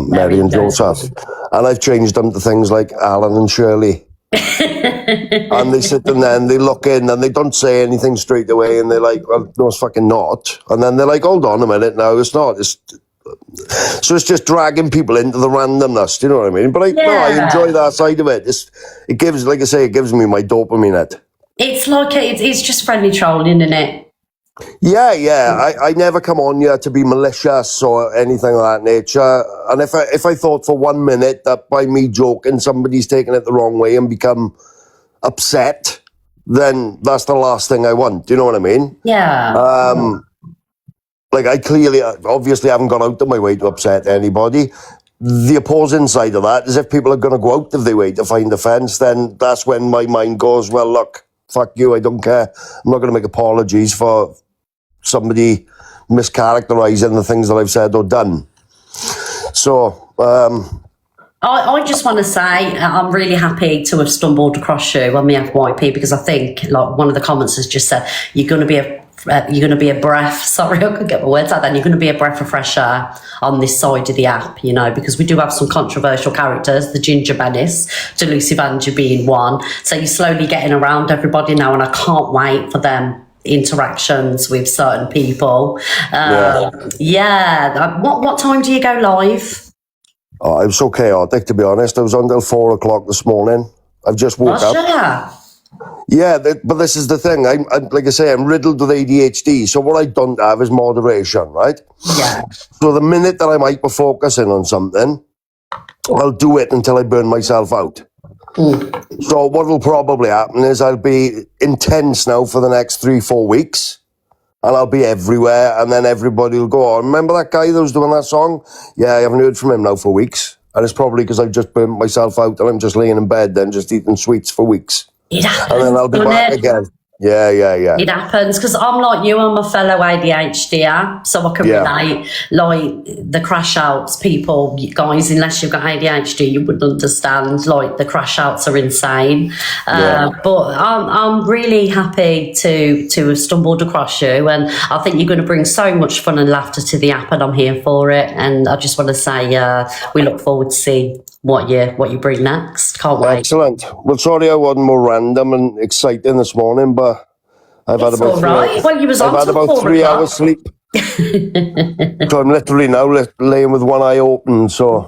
Mary and Joseph. And I've changed them to things like Alan and Shirley. And they sit in there and they look in and they don't say anything straight away. And they're like, well, no, it's fucking not. And then they're like, hold on a minute, no, it's not. So it's just dragging people into the randomness, do you know what I mean? But I enjoy that side of it. It gives, like I say, it gives me my dopamine hit. It's like, it's just friendly trolling, isn't it? Yeah. I never come on here to be malicious or anything of that nature. And if I thought for 1 minute that by me joking somebody's taking it the wrong way and become upset, then that's the last thing I want. Do you know what I mean? Yeah. Like I obviously haven't gone out of my way to upset anybody. The opposing side of that is if people are going to go out of their way to find offence, then that's when my mind goes, well, look, fuck you, I don't care. I'm not going to make apologies for somebody mischaracterising the things that I've said or done. So, I just want to say I'm really happy to have stumbled across you on the FYP because I think, like one of the comments has just said, you're going to be a breath. Sorry, I couldn't get my words out then. You're going to be a breath of fresh air on this side of the app, you know, because we do have some controversial characters, the Ginger Bennis, Delusive Andrew being one. So you're slowly getting around everybody now, and I can't wait for them interactions with certain people. What time do you go live? Oh, it was so chaotic, to be honest. I was on till 4 o'clock this morning. I've just woke up. Yeah, but this is the thing. I'm like I say, I'm riddled with ADHD. So what I don't have is moderation, right? Yeah. So the minute that I'm hyper-focusing on something, I'll do it until I burn myself out. So what will probably happen is I'll be intense now for the next 3-4 weeks. And I'll be everywhere, and then everybody will go, oh, remember that guy that was doing that song? Yeah, I haven't heard from him now for weeks. And it's probably because I've just burnt myself out and I'm just laying in bed then just eating sweets for weeks. It happens, and then I'll be back again. Yeah. It happens because I'm like you, I'm a fellow ADHDer, so I can relate. Like the crash outs, people, you guys, unless you've got ADHD, you wouldn't understand. Like the crash outs are insane. But I'm really happy to have stumbled across you, and I think you're going to bring so much fun and laughter to the app, and I'm here for it. And I just want to say we look forward to see what you bring next. Can't wait. Excellent. Well, sorry I wasn't more random and exciting this morning, but I've had about I've had about 3 hours sleep. So I'm literally now laying with one eye open. So,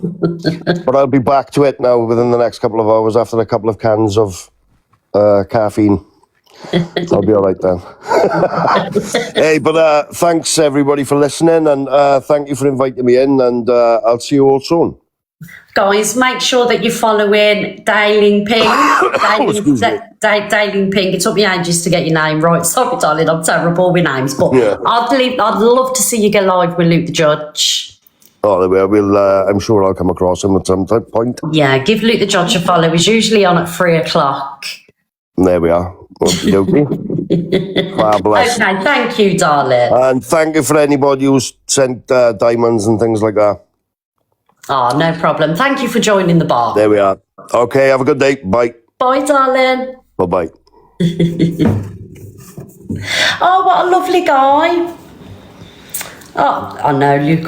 but I'll be back to it now within the next couple of hours after a couple of cans of caffeine. I'll be all right then. Hey, but thanks everybody for listening, and thank you for inviting me in, and I'll see you all soon. Guys, make sure that you're following Daling Ping. Daling Ping. It took me ages to get your name right. Sorry, darling, I'm terrible with names. But I'd love to see you go live with Luke the Judge. Oh, there we will. I'm sure I'll come across him at some point. Yeah, give Luke the Judge a follow. He's usually on at 3 o'clock. There we are. Fabulous. Okay, thank you, darling. And thank you for anybody who's sent diamonds and things like that. Oh, no problem. Thank you for joining the bar. There we are. Okay, have a good day. Bye. Bye, darling. Bye-bye. Oh, what a lovely guy. Oh, I know, Luke.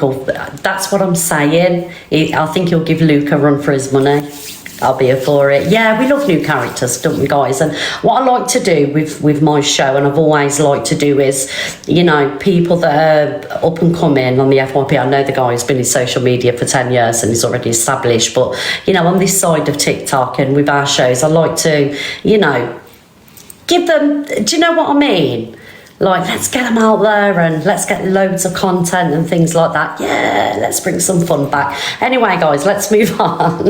That's what I'm saying. I think he'll give Luke a run for his money. I'll be here for it. Yeah, we love new characters, don't we, guys? And what I like to do with my show, and I've always liked to do, is, you know, people that are up and coming on the FYP. I know the guy's been in social media for 10 years and he's already established, but, you know, on this side of TikTok and with our shows, I like to, you know, give them, do you know what I mean? Like, let's get them out there and let's get loads of content and things like that. Yeah, let's bring some fun back. Anyway, guys, let's move on.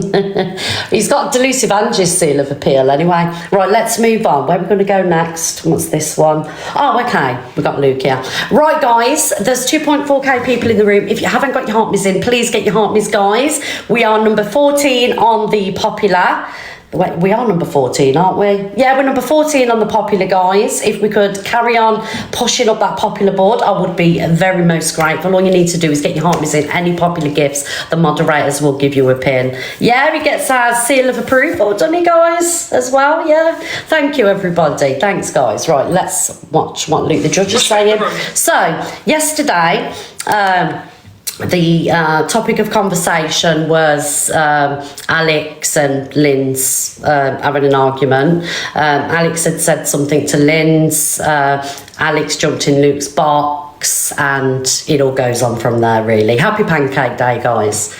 He's got Delusive Angie's seal of appeal anyway. Right, let's move on. Where are we going to go next? What's this one? Oh, okay. We've got Luke here. Right, guys, there's 2.4k people in the room. If you haven't got your heart miss in, please get your heart miss, guys. We are number 14 on the popular. Wait, we are number 14, aren't we? Yeah, we're number 14 on the popular, guys. If we could carry on pushing up that popular board, I would be very most grateful. All you need to do is get your heart in any popular gifts. The moderators will give you a pin. Yeah, he gets our seal of approval, doesn't he, guys, as well? Yeah. Thank you, everybody. Thanks, guys. Right, let's watch what Luke the Judge is saying. So, yesterday, the topic of conversation was Alex and Lynn's having an argument. Alex had said something to Lynn's. Alex jumped in Luke's box, and it all goes on from there, really. Happy Pancake Day, guys.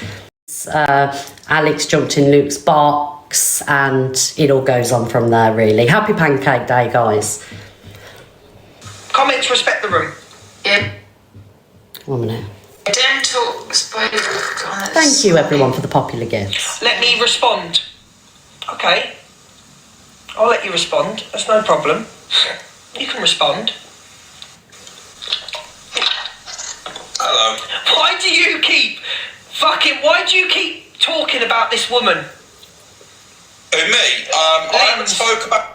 Alex jumped in Luke's box, and it all goes on from there, really. Happy Pancake Day, guys. Comments, respect the room. 1 minute. Don't talk. Thank you, everyone, for the popular gifts. Let me respond. Okay. I'll let you respond. That's no problem. You can respond. Hello. Why do you keep talking about this woman? Who, me? I haven't spoke about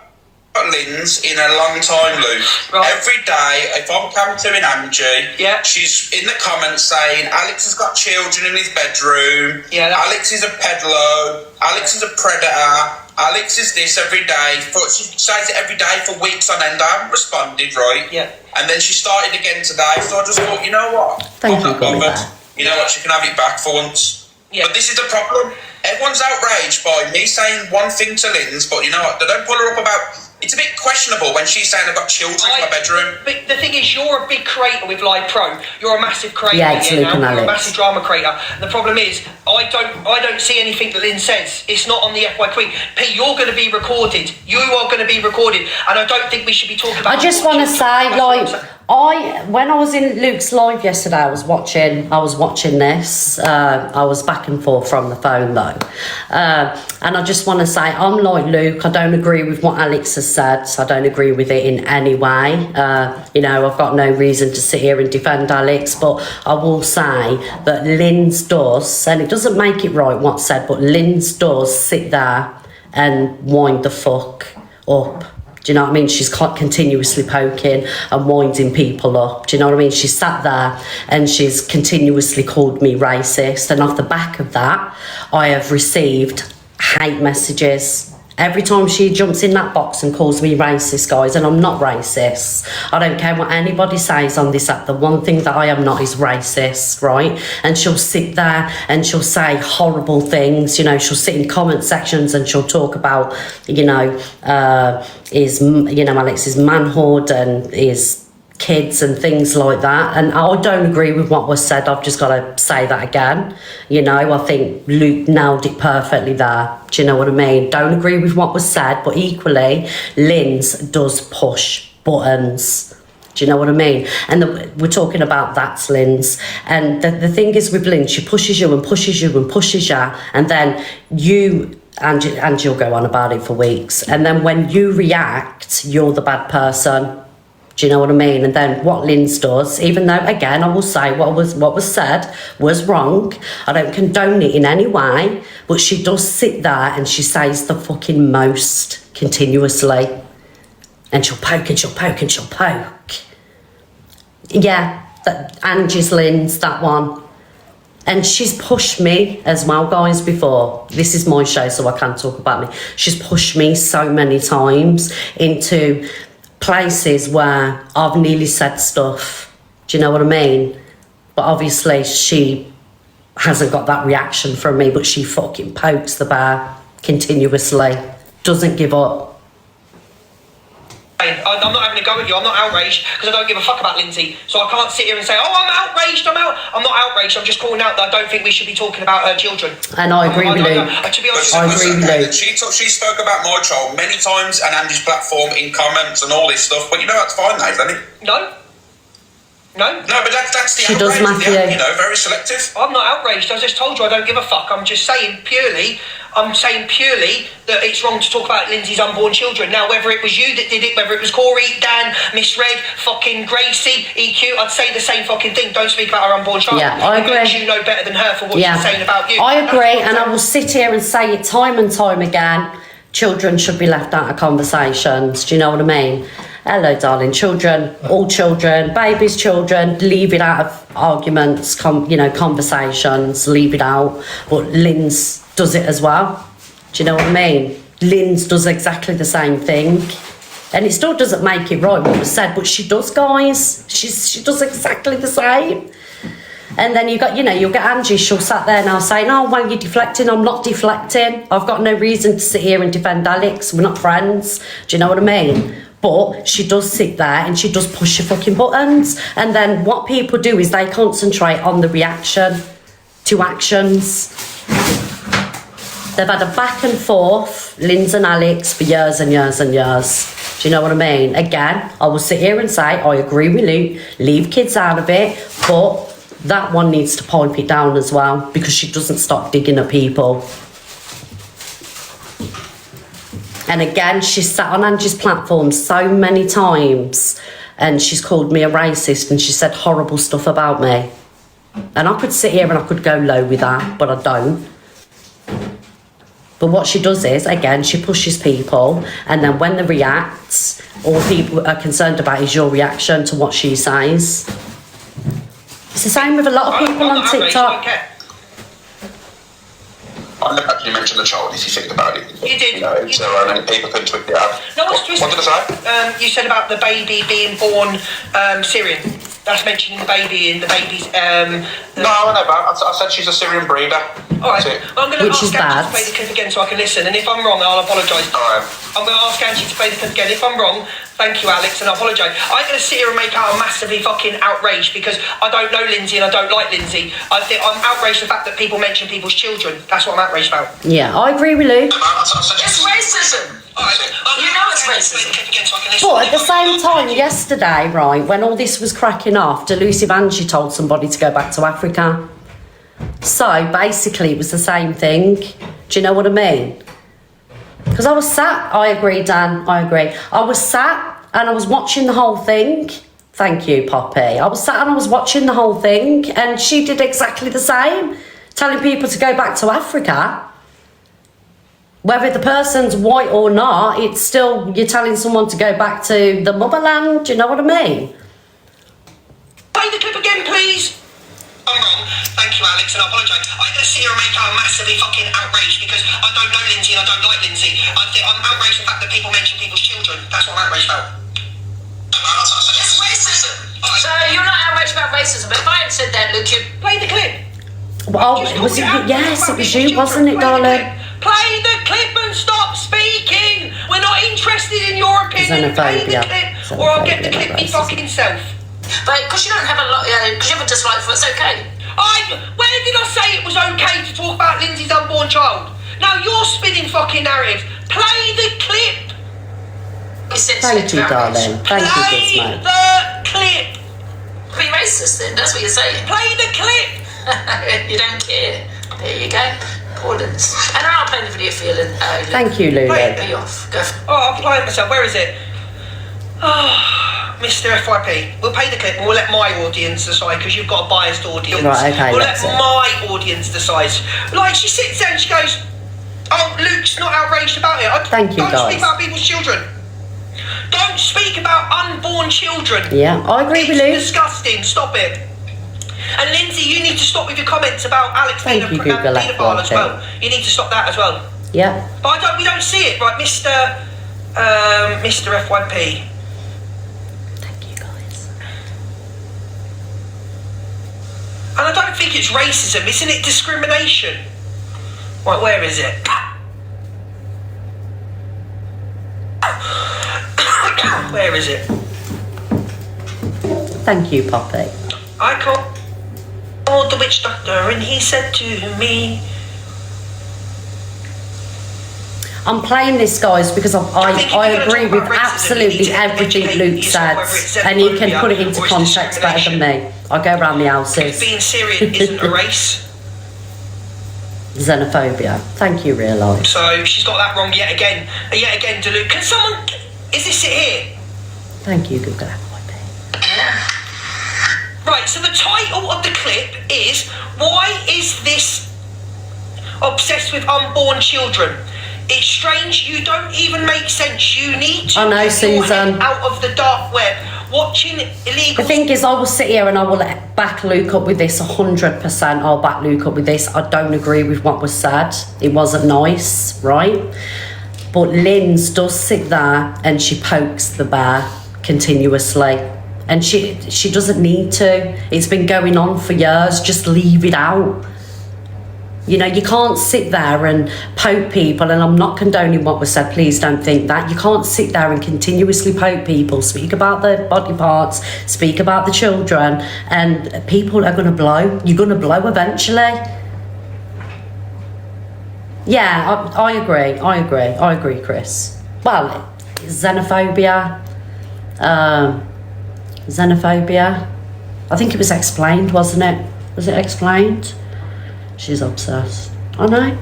Lynn's in a long time, Luke. Right. Every day, if I'm countering Angie, she's in the comments saying Alex has got children in his bedroom. Yeah. Alex is a peddler. Alex is a predator. Alex is this every day. She says it every day for weeks on end. I haven't responded, right? Yeah. And then she started again today, so I just thought, you know what? Thank I'm you, not bothered. Gulliver. You know what? She can have it back for once. Yeah. But this is the problem. Everyone's outraged by me saying one thing to Lynn's, but you know what? They don't pull her up about... It's a bit questionable when she's saying I've got children in my bedroom. But the thing is, you're a big creator with Live Pro. You're a massive creator. Yeah, it's Luke and You're a Alex. massive drama creator. The problem is, I don't see anything that Lynn says. It's not on the FY Queen. P, you're going to be recorded. You are going to be recorded, and I don't think we should be talking about. I just want to say, when I was in Luke's live yesterday, I was watching this. I was back and forth from the phone though, and I just want to say, I'm like Luke. I don't agree with what Alex has said. So I don't agree with it in any way. You know, I've got no reason to sit here and defend Alex, but I will say that Lynn's does, and it doesn't make it right what's said, but Lynn's does sit there and wind the fuck up. Do you know what I mean? She's continuously poking and winding people up. Do you know what I mean? She sat there and she's continuously called me racist. And off the back of that, I have received hate messages. Every time she jumps in that box and calls me racist, guys, and I'm not racist. I don't care what anybody says on this app. The one thing that I am not is racist, right? And she'll sit there and she'll say horrible things. You know, she'll sit in comment sections and she'll talk about, Alex's manhood and his kids and things like that, and I don't agree with what was said. I've just got to say that again. I think Luke nailed it perfectly there. Do you know what I mean? Don't agree with what was said, but equally Lynn's does push buttons. Do you know what I mean? And we're talking about that's Lynn's, and the thing is with Lynn, she pushes you and pushes you and pushes you, and then you and you'll go on about it for weeks, and then when you react, you're the bad person. Do you know what I mean? And then what Lynn's does, even though, again, I will say what was said was wrong. I don't condone it in any way, but she does sit there and she says the fucking most continuously. And she'll poke and she'll poke and she'll poke. Yeah, Angie's Lynn's, that one. And she's pushed me as well, guys, before. This is my show, so I can't talk about me. She's pushed me so many times into places where I've nearly said stuff. Do you know what I mean? But obviously she hasn't got that reaction from me, but she fucking pokes the bear continuously. Doesn't give up. I'm not having a go at you. I'm not outraged because I don't give a fuck about Lindsay. So I can't sit here and say, oh, I'm outraged. I'm not outraged. I'm just calling out that I don't think we should be talking about her children. And I agree with you. To be honest, I agree with you. She spoke about my child many times and Andy's platform in comments and all this stuff. But that's fine, now, isn't it? No, but that's the she does, Matthew. Very selective. I'm not outraged. I just told you I don't give a fuck. I'm saying purely that it's wrong to talk about Lindsay's unborn children. Now, whether it was you that did it, whether it was Corey, Dan, misread, fucking Gracie, EQ, I'd say the same fucking thing. Don't speak about her unborn child. Yeah, I agree. It makes you know better than her for what she's saying about you. I agree, and I will sit here and say it time and time again. Children should be left out of conversations. Do you know what I mean? Hello, darling. Children, all children, babies, children, leave it out of arguments, conversations, leave it out. But Lynn's does it as well. Do you know what I mean? Lynn's does exactly the same thing. And it still doesn't make it right what was said, but she does, guys. She does exactly the same. And then you'll get Angie, she'll sat there now saying, oh, well, you're deflecting. I'm not deflecting. I've got no reason to sit here and defend Alex. We're not friends. Do you know what I mean? But she does sit there and she does push your fucking buttons. And then what people do is they concentrate on the reaction to actions. They've had a back and forth, Lynn's and Alex, for years and years and years. Do you know what I mean? Again, I will sit here and say, I agree with Luke, leave kids out of it, but that one needs to pipe it down as well, because she doesn't stop digging at people. And again, she's sat on Angie's platform so many times and she's called me a racist and she said horrible stuff about me. And I could sit here and I could go low with that, but I don't. But what she does is, again, she pushes people, and then when they react, all people are concerned about is your reaction to what she says. It's the same with a lot of people on TikTok. I'm the fact you mentioned the child, if you think about it. You did. You know, so then people can tweet it out. No, what did I say? You said about the baby being born Syrian. That's mentioning the baby and the baby's... No, I never. I said she's a Syrian breeder. All right. Well, I'm going to ask Angie bad. to play the clip again so I can listen. And if I'm wrong, I'll apologise. All right. I'm going to ask Angie to play the clip again. If I'm wrong, thank you, Alex, and I apologise. I'm going to sit here and make out a massively fucking outraged because I don't know Lindsay and I don't like Lindsay. I'm outraged at the fact that people mention people's children. That's what I'm outraged about. Yeah, I agree with Luke. It's racism. You know it's racism. But at the same time, yesterday, right, when all this was cracking off, Delusive Angie told somebody to go back to Africa. So basically, it was the same thing. Do you know what I mean? Because I was sat, I agree, Dan, I agree. I was sat and I was watching the whole thing. Thank you, Poppy. I was sat and I was watching the whole thing, and she did exactly the same, telling people to go back to Africa. Whether the person's white or not, it's still, you're telling someone to go back to the motherland. Do you know what I mean? Play the clip again, please. I'm wrong. Thank you, Alex, and I apologise. I'm going to sit here and make out massively fucking outraged because I don't know Lindsay and I don't like Lindsay. I'm outraged at the fact that people mention people's children. That's what I'm outraged about. It's racism. So you're not outraged about racism, but if I had said that, Luke, you'd... Play the clip. Well, was it? Yes, it was you, wasn't it, darling? Play the clip and stop speaking. We're not interested in your opinion. Play the clip, or I'll get the clip me fucking self. But because you don't have a lot, because you have a dislike for it's okay. Where did I say it was okay to talk about Lindsay's unborn child? Now you're spinning fucking narratives. Play the clip. Thank you, darling. Thank you, Play the clip. Be racist then, that's what you're saying. Play the clip. You don't care. There you go. Importance. And I'll play the video for you, Thank you, Lulu. Be off. Go. I'll play it myself. Where is it? Mr. FYP, we'll pay the clip and we'll let my audience decide because you've got a biased audience. Right, okay, we'll let my audience decide. Like, she sits there and she goes, oh, Luke's not outraged about it. Thank you, Don't guys. speak about people's children. Don't speak about unborn children. Yeah, I agree with Luke. It's disgusting. Stop it. And Lindsay, you need to stop with your comments about Alex being a paedophile as well. You need to stop that as well. Yeah. But we don't see it, right, Mr. FYP. Thank you, guys. And I don't think it's racism, isn't it discrimination? Right, where is it? Where is it? Thank you, Poppy. I called the witch doctor and he said to me... I'm playing this, guys, because I agree with absolutely everything Luke said, and he can put it into context better than me. I go around the houses. Being Syrian isn't a race. Xenophobia. Thank you, real life. So she's got that wrong yet again. Yet again, Delude. Can someone... Is this it here? Thank you, Google FYP. Right, so the title of the clip is, why is this obsessed with unborn children? It's strange, you don't even make sense. You need to get your head out of the dark web. Watching illegal... The thing is, I will sit here and I will back Luke up with this 100%. I'll back Luke up with this. I don't agree with what was said. It wasn't nice, right? But Linz does sit there and she pokes the bear continuously. And she doesn't need to. It's been going on for years. Just leave it out. You know, you can't sit there and poke people, and I'm not condoning what was said, please don't think that. You can't sit there and continuously poke people, speak about their body parts, speak about the children, and people are going to blow. You're going to blow eventually. Yeah, I agree, Chris. Well, xenophobia. Xenophobia. I think it was explained, wasn't it? Was it explained? She's obsessed. I know.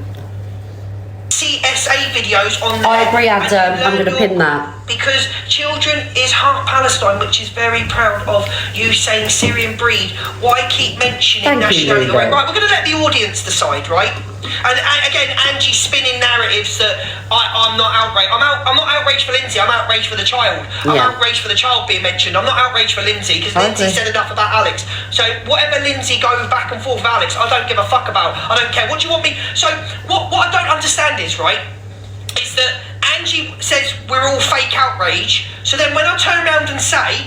CSA videos on there. I agree, Adam. And you I'm learn going to pin that. Because children is half Palestine, which is very proud of you saying Syrian breed. Why keep mentioning nationality? Right, we're going to let the audience decide, right? And again, Angie's spinning narratives that I'm not outraged. I'm not outraged for Lindsay. I'm outraged for the child. I'm outraged for the child being mentioned. I'm not outraged for Lindsay because Lindsay said enough about Alex. So whatever Lindsay goes back and forth with Alex, I don't give a fuck about. I don't care. What do you want me? So what I don't understand is, right, is that Angie says we're all fake outrage. So then when I turn around and say,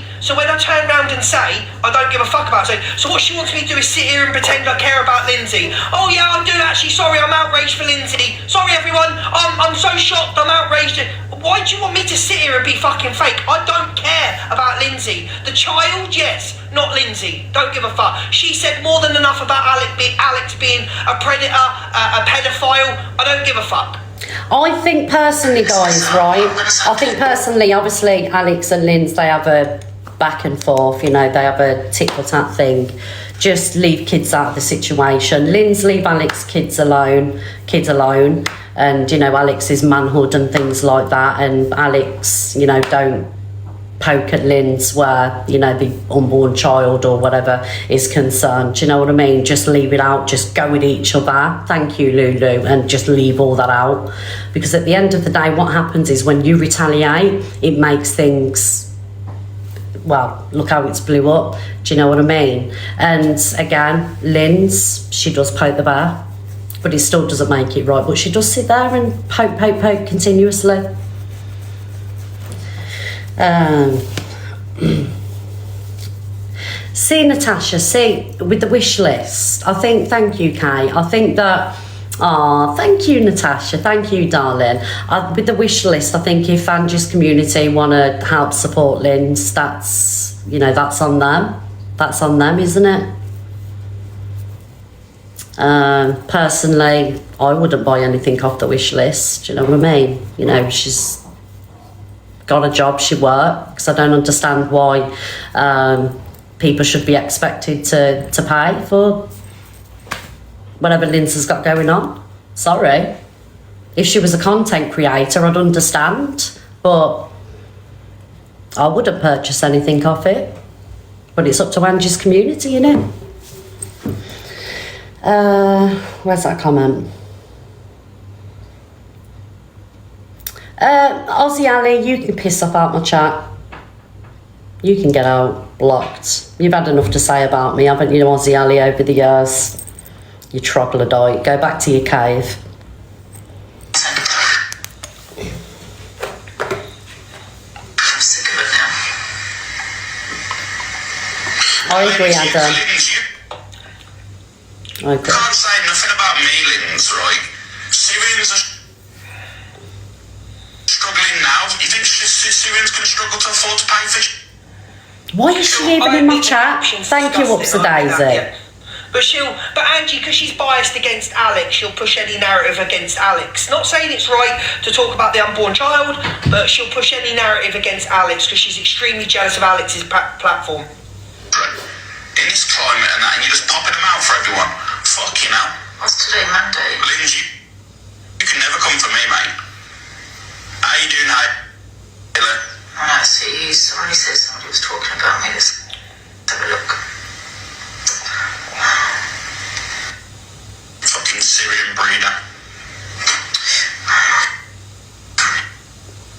I don't give a fuck about it. So what she wants me to do is sit here and pretend I care about Lindsay. Oh yeah, I do actually. Sorry, I'm outraged for Lindsay. Sorry everyone, I'm so shocked, I'm outraged. Why do you want me to sit here and be fucking fake? I don't care about Lindsay. The child, yes, not Lindsay. Don't give a fuck. She said more than enough about Alex being a predator, a pedophile. I don't give a fuck. I think personally, guys, right? I think personally, obviously, Alex and Linz, they have a back and forth, you know, they have a tit-for-tat thing. Just leave kids out of the situation. Linz, leave Alex's kids alone. And, you know, Alex's manhood and things like that. And Alex, you know, don't poke at Linz where, you know, the unborn child or whatever is concerned. Do you know what I mean? Just leave it out. Just go with each other. Thank you, Lulu. And just leave all that out. Because at the end of the day, what happens is when you retaliate, it makes things... Well, look how it's blew up. Do you know what I mean? And again, Linz, she does poke the bear, but it still doesn't make it right. But she does sit there and poke continuously. See, Natasha, with the wish list, I think, thank you, Kay. I think that, thank you, Natasha. Thank you, darling. With the wish list, I think if Angie's community want to help support Linz, that's, you know, that's on them. That's on them, isn't it? Personally, I wouldn't buy anything off the wish list. Do you know what I mean? You know, she's got a job, she works. I don't understand why people should be expected to pay for whatever Linz has got going on. Sorry. If she was a content creator, I'd understand, but I wouldn't purchase anything off it. But it's up to Angie's community, you know. Where's that comment? Aussie Ali, you can piss off out my chat. You can get out, blocked. You've had enough to say about me, haven't you, Aussie Ali, over the years? You troglodyte. Go back to your cave. I'm sick of it now. I agree, Adam. I agree. Can't say nothing about me, Linz, right? Syrians are struggling now. You think Syrians can struggle to afford to pay for... Why is she even in my chat? Thank you, Upsa Daisy. But Angie, because she's biased against Alex, she'll push any narrative against Alex. Not saying it's right to talk about the unborn child, but she'll push any narrative against Alex because she's extremely jealous of Alex's platform. In this climate and that, and you're just popping them out for everyone. Fucking hell. What's today, Monday? Lindsay, you can never come for me, mate. How you doing, Taylor? I see. Somebody said somebody was talking about me. Let's have a look. Fucking Syrian breeder.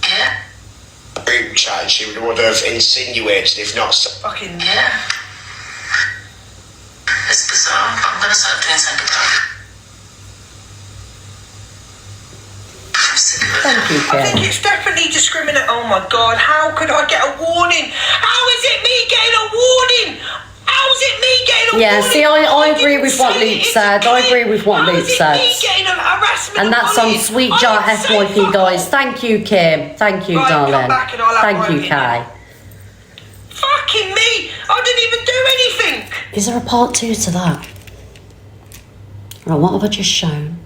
Yeah? Group chat, she would have insinuated, if not... Fucking... Yeah. It's bizarre. I'm going to start doing something about it. I'm sick of it. Thank you, I think Ken. it's definitely discriminate. Oh my God, how could I get a warning? How is it me getting a warning? How is it me getting a warning? Yeah, see, I agree with what Luke said. I agree with what Luke said. And that's on Sweet Jar FYP, guys. Thank you, Kim. Thank you, darling. Thank you, Kay. Fucking me! I didn't even do anything! Is there a part 2 to that? Right, what have I just shown?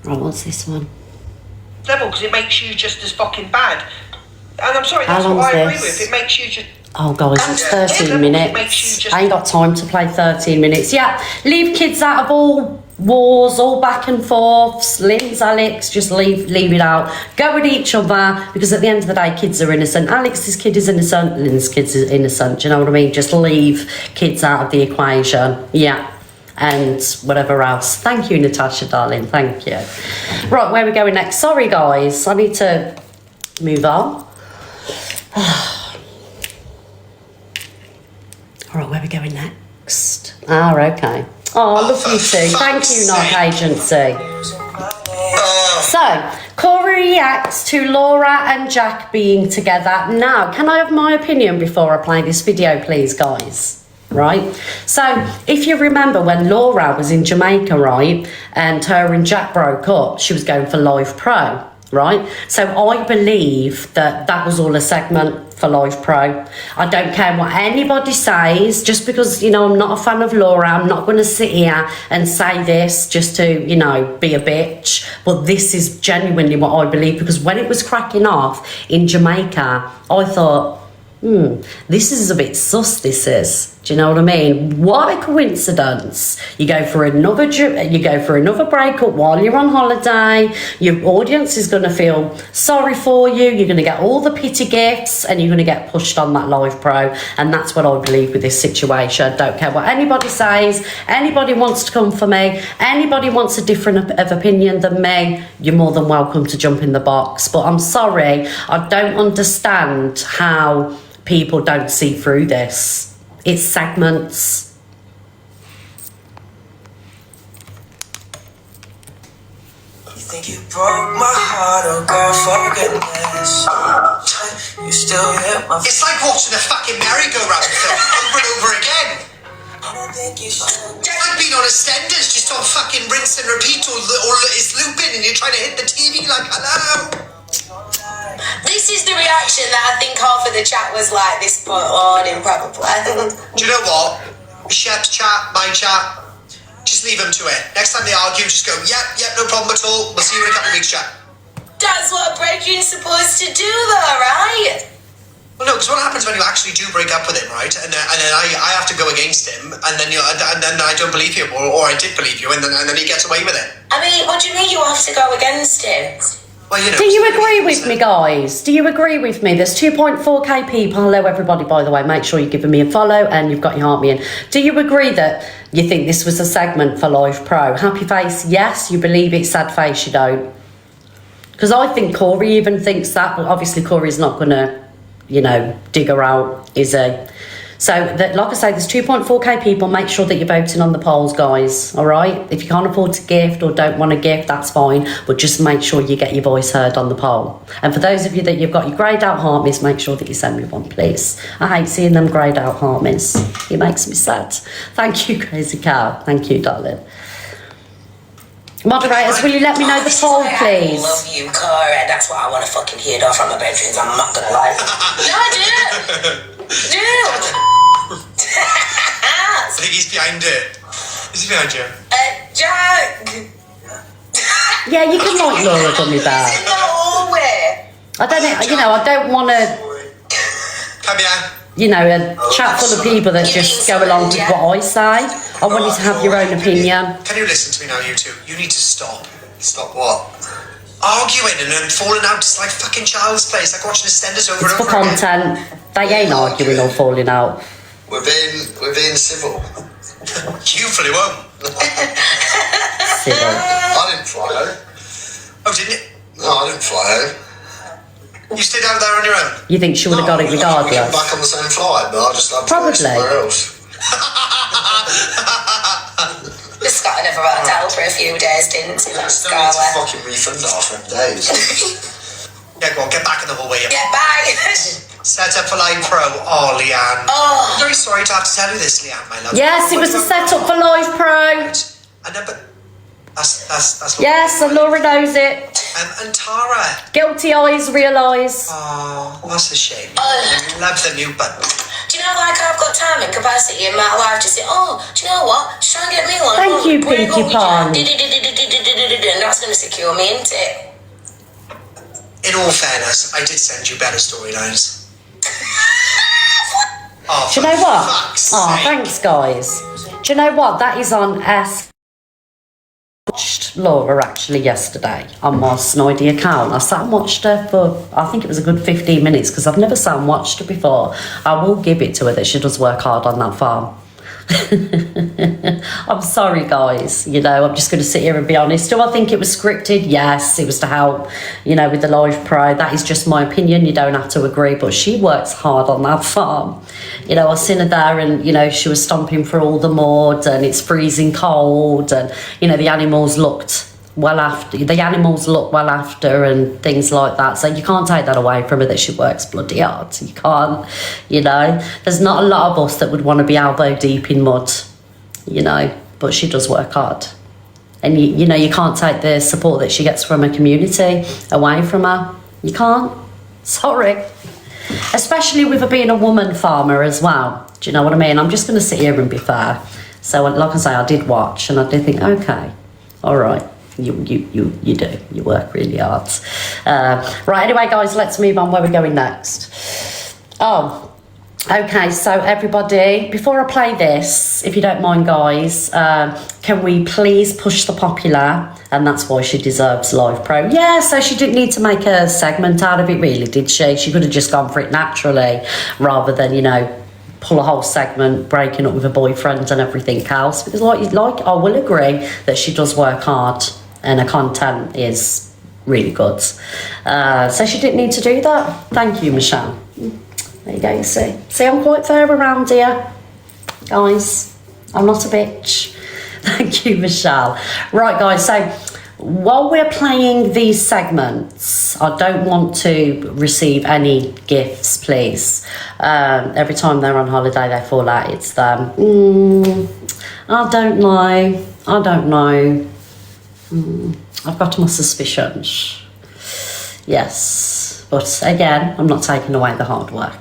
Right, what's this one? Level, because it makes you just as fucking bad. And I'm sorry, How that's long what is I agree this? with. It makes you just... Oh, guys, it's 13 minutes. I ain't got time to play 13 minutes. Yeah, leave kids out of all wars, all back and forths. Lynn's Alex, just leave it out. Go with each other, because at the end of the day, kids are innocent. Alex's kid is innocent. Lynn's kid is innocent. Do you know what I mean? Just leave kids out of the equation. Yeah. And whatever else. Thank you, Natasha, darling. Thank you. Right, where are we going next? Sorry, guys. I need to move on. All right, where are we going next? Ah, okay. Oh, I love you too. Thank you, Narc Agency. So, Corey reacts to Laura and Jack being together. Now, can I have my opinion before I play this video, please, guys? Right? So, if you remember when Laura was in Jamaica, right, and her and Jack broke up, she was going for Live Pro, right? So, I believe that was all a segment for Live Pro. I don't care what anybody says, just because, you know, I'm not a fan of Laura. I'm not going to sit here and say this just to, you know, be a bitch. But this is genuinely what I believe, because when it was cracking off in Jamaica, I thought, this is a bit sus, this is. Do you know what I mean? What a coincidence. You go for another breakup while you're on holiday. Your audience is going to feel sorry for you. You're going to get all the pity gifts and you're going to get pushed on that Live Pro. And that's what I believe with this situation. Don't care what anybody says. Anybody wants to come for me. Anybody wants a different of opinion than me. You're more than welcome to jump in the box. But I'm sorry, I don't understand how people don't see through this. It's segments. You think you broke my heart, oh girl, for goodness. You still hit my... It's like watching a fucking merry-go-round film over and over again. I don't think you should. It's like being on EastEnders, just on fucking rinse and repeat, or it's looping and you're trying to hit the TV like, hello. This is the reaction that I think half of the chat was like, this put on improbable. Do you know what? Shep's chat, my chat, just leave them to it. Next time they argue, just go, yep, no problem at all. We'll see you in a couple of weeks, chat. That's what breaking's supposed to do though, right? Well, no, because what happens when you actually do break up with him, right? And then I have to go against him, and then I don't believe you, or I did believe you, and then he gets away with it. I mean, what do you mean you have to go against him? Well, you know, do you agree with me, guys? Do you agree with me? There's 2.4k people. Hello, everybody, by the way. Make sure you're giving me a follow and you've got your heart me in. Do you agree that you think this was a segment for Live Pro? Happy face, yes. You believe it. Sad face, you don't. Because I think Corey even thinks that. But obviously, Corey's not going to, you know, dig her out, is he? So, like I say, there's 2.4k people. Make sure that you're voting on the polls, guys, all right? If you can't afford to gift or don't want to gift, that's fine, but just make sure you get your voice heard on the poll. And for those of you that you've got your greyed out heartmies, make sure that you send me one, please. I hate seeing them greyed out heartmies. It makes me sad. Thank you, Crazy Cow. Thank you, darling. Moderators, will you let me know the poll, please? I love you, Cara. That's what I want to fucking hear though from my bedrooms. I'm not gonna lie. No, I didn't. Dude. I think he's behind it. Is he behind you? Jack. Yeah, you can like Laura Gummy Bear. He's in the hallway. I don't know, you know, I don't want to, Come here. you know, a chat full of people that just go along with what I say. I want you to have your own opinion. Can you listen to me now, you two? You need to stop. Stop what? Arguing and then falling out. It's like fucking child's play. It's like watching EastEnders over It's and for over again. content. They ain't arguing or falling out. We're being civil. You fully won't. Civil. I didn't fly home. Oh, didn't you? No, I didn't fly home. You stayed out there on your own? You think she would have got it We came regardless? back on the same flight, but I just had to Probably. go somewhere else. The Scott never worked out for a few days, didn't he? That Still need to Scarlet. fucking refund after days. Yeah, go on, get back in the hallway. Get back. Set up for Live Pro. Oh, Leanne. Oh. I'm very sorry to have to tell you this, Leanne, my love. Yes, it was a setup for Live Pro. I know, but that's Yes, and Laura knows it. And Tara. Guilty eyes realise. Oh, that's a shame. I love the new button. Do you know, like, I've got time and capacity in my life to say, oh, do you know what? Just try and get me one. Thank you, Pinkie Pie. And that's going to secure me, isn't it? In all fairness, I did send you better storylines. What Oh, Do you know what? fuck's Oh, sake. thanks, guys. Do you know what? That is on S. Watched Laura actually yesterday on my Snidey account. I sat and watched her for, I think it was a good 15 minutes because I've never sat and watched her before. I will give it to her that she does work hard on that farm. I'm sorry, guys. You know, I'm just going to sit here and be honest. Do I think it was scripted? Yes, it was to help, you know, with the live pro. That is just my opinion. You don't have to agree, but she works hard on that farm. You know, I seen her there and, you know, she was stomping through all the mud and it's freezing cold and, you know, the animals look well after and things like that. So you can't take that away from her that she works bloody hard. You can't, you know. There's not a lot of us that would want to be elbow deep in mud, you know, but she does work hard. And, you know, you can't take the support that she gets from her community away from her. You can't. Sorry. Especially with her being a woman farmer as well. Do you know what I mean? I'm just going to sit here and be fair. So, like I say, I did watch and I did think, okay, all right. You do. You work really hard. Right, anyway, guys, let's move on. Where we're going next? Oh, okay. So, everybody, before I play this, if you don't mind, guys, can we please push the popular? And that's why she deserves Live Pro. Yeah, so she didn't need to make a segment out of it, really, did she? She could have just gone for it naturally rather than, you know, pull a whole segment breaking up with her boyfriend and everything else, because like I will agree that she does work hard and her content is really good, so she didn't need to do that. Thank you, Michelle. There you go. You see I'm quite fair around here, guys. I'm not a bitch. Thank you, Michelle. Right, guys, so while we're playing these segments, I don't want to receive any gifts, please. Every time they're on holiday, they fall out. It's them. I don't know. I've got my suspicions. Yes, but again, I'm not taking away the hard work.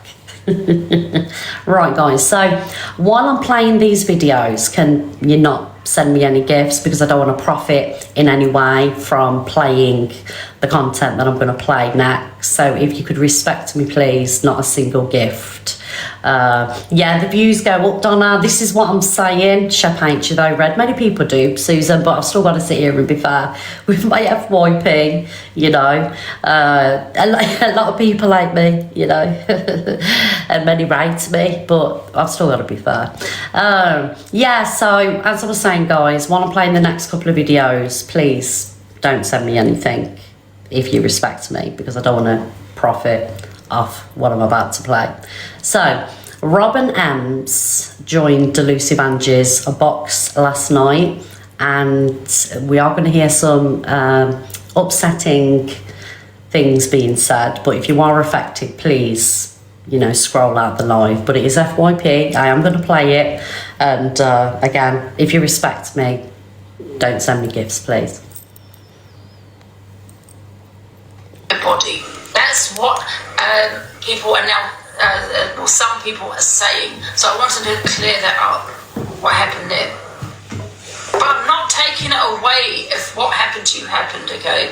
Right, guys, so while I'm playing these videos, can you not send me any gifts, because I don't want to profit in any way from playing the content that I'm going to play next. So if you could respect me, please, not a single gift. Yeah, the views go up, Donna. This is what I'm saying. Shep ain't you though, Red. Many people do, Susan, but I've still got to sit here and be fair with my FYP, you know. A lot of people hate me, you know, and many rate me, but I've still got to be fair. Yeah, so as I was saying, guys, while I'm playing the next couple of videos, please don't send me anything if you respect me, because I don't want to profit off what I'm about to play. So Robin Ems joined Delusive Angie's box last night, and we are going to hear some upsetting things being said, but if you are affected, please, you know, scroll out the live. But it is FYP. I am going to play it, and again, if you respect me, don't send me gifts, please. Body. That's what people are now, well, some people are saying. So I wanted to clear that up, what happened there. But I'm not taking it away if what happened to you happened, okay?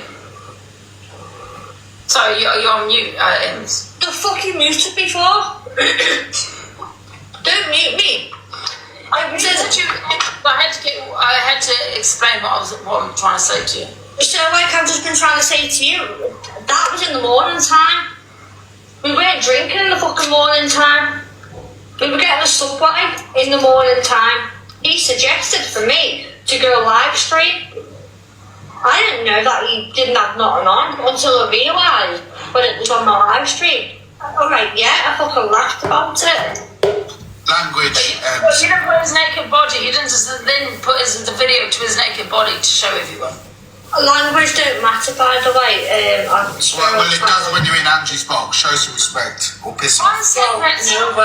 So you're on mute, Ems. The fuck you muted me for? Don't mute me. I had to explain what I'm trying to say to you. So like I've just been trying to say to you, that was in the morning time. We weren't drinking in the fucking morning time. We were getting a subway in the morning time. He suggested for me to go live stream. I didn't know that he didn't have nothing on until I realised when it was on the live stream. Alright, yeah, I fucking laughed about it. Language. Well, you didn't put his naked body. You didn't just then put the video to his naked body to show everyone. Language don't matter, by the way. Well, it does when you're in Angie's box. Show some respect or piss off. I'm saying that's I'm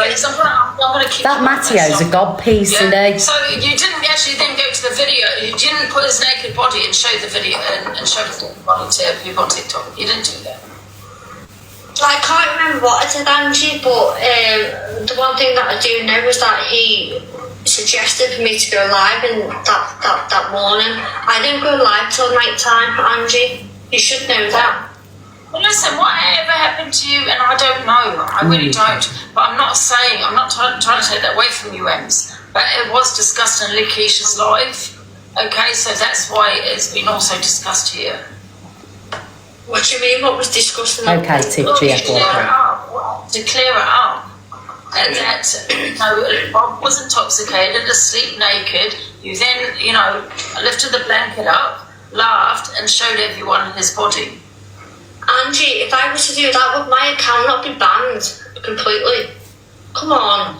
gonna keep That Matteo's a god piece, isn't he? So you didn't actually then go to the video. You didn't put his naked body and show the video and show his naked body to people on TikTok. You didn't do that. I can't remember what I did, Angie, but the one thing that I do know is that he suggested for me to go live in that morning. I didn't go live till night time, Angie. You should know that. Well, listen, whatever happened to you, and I don't know, I really don't, but I'm not trying to take that away from you, Ems, but it was discussed in Lakeisha's live, okay, so that's why it's been also discussed here. What do you mean, what was discussed in Okay, TGF. To clear it up. And that, Bob was intoxicated, asleep naked. You then, lifted the blanket up, laughed, and showed everyone his body. Angie, if I was to do that, would my account not be banned completely? Come on.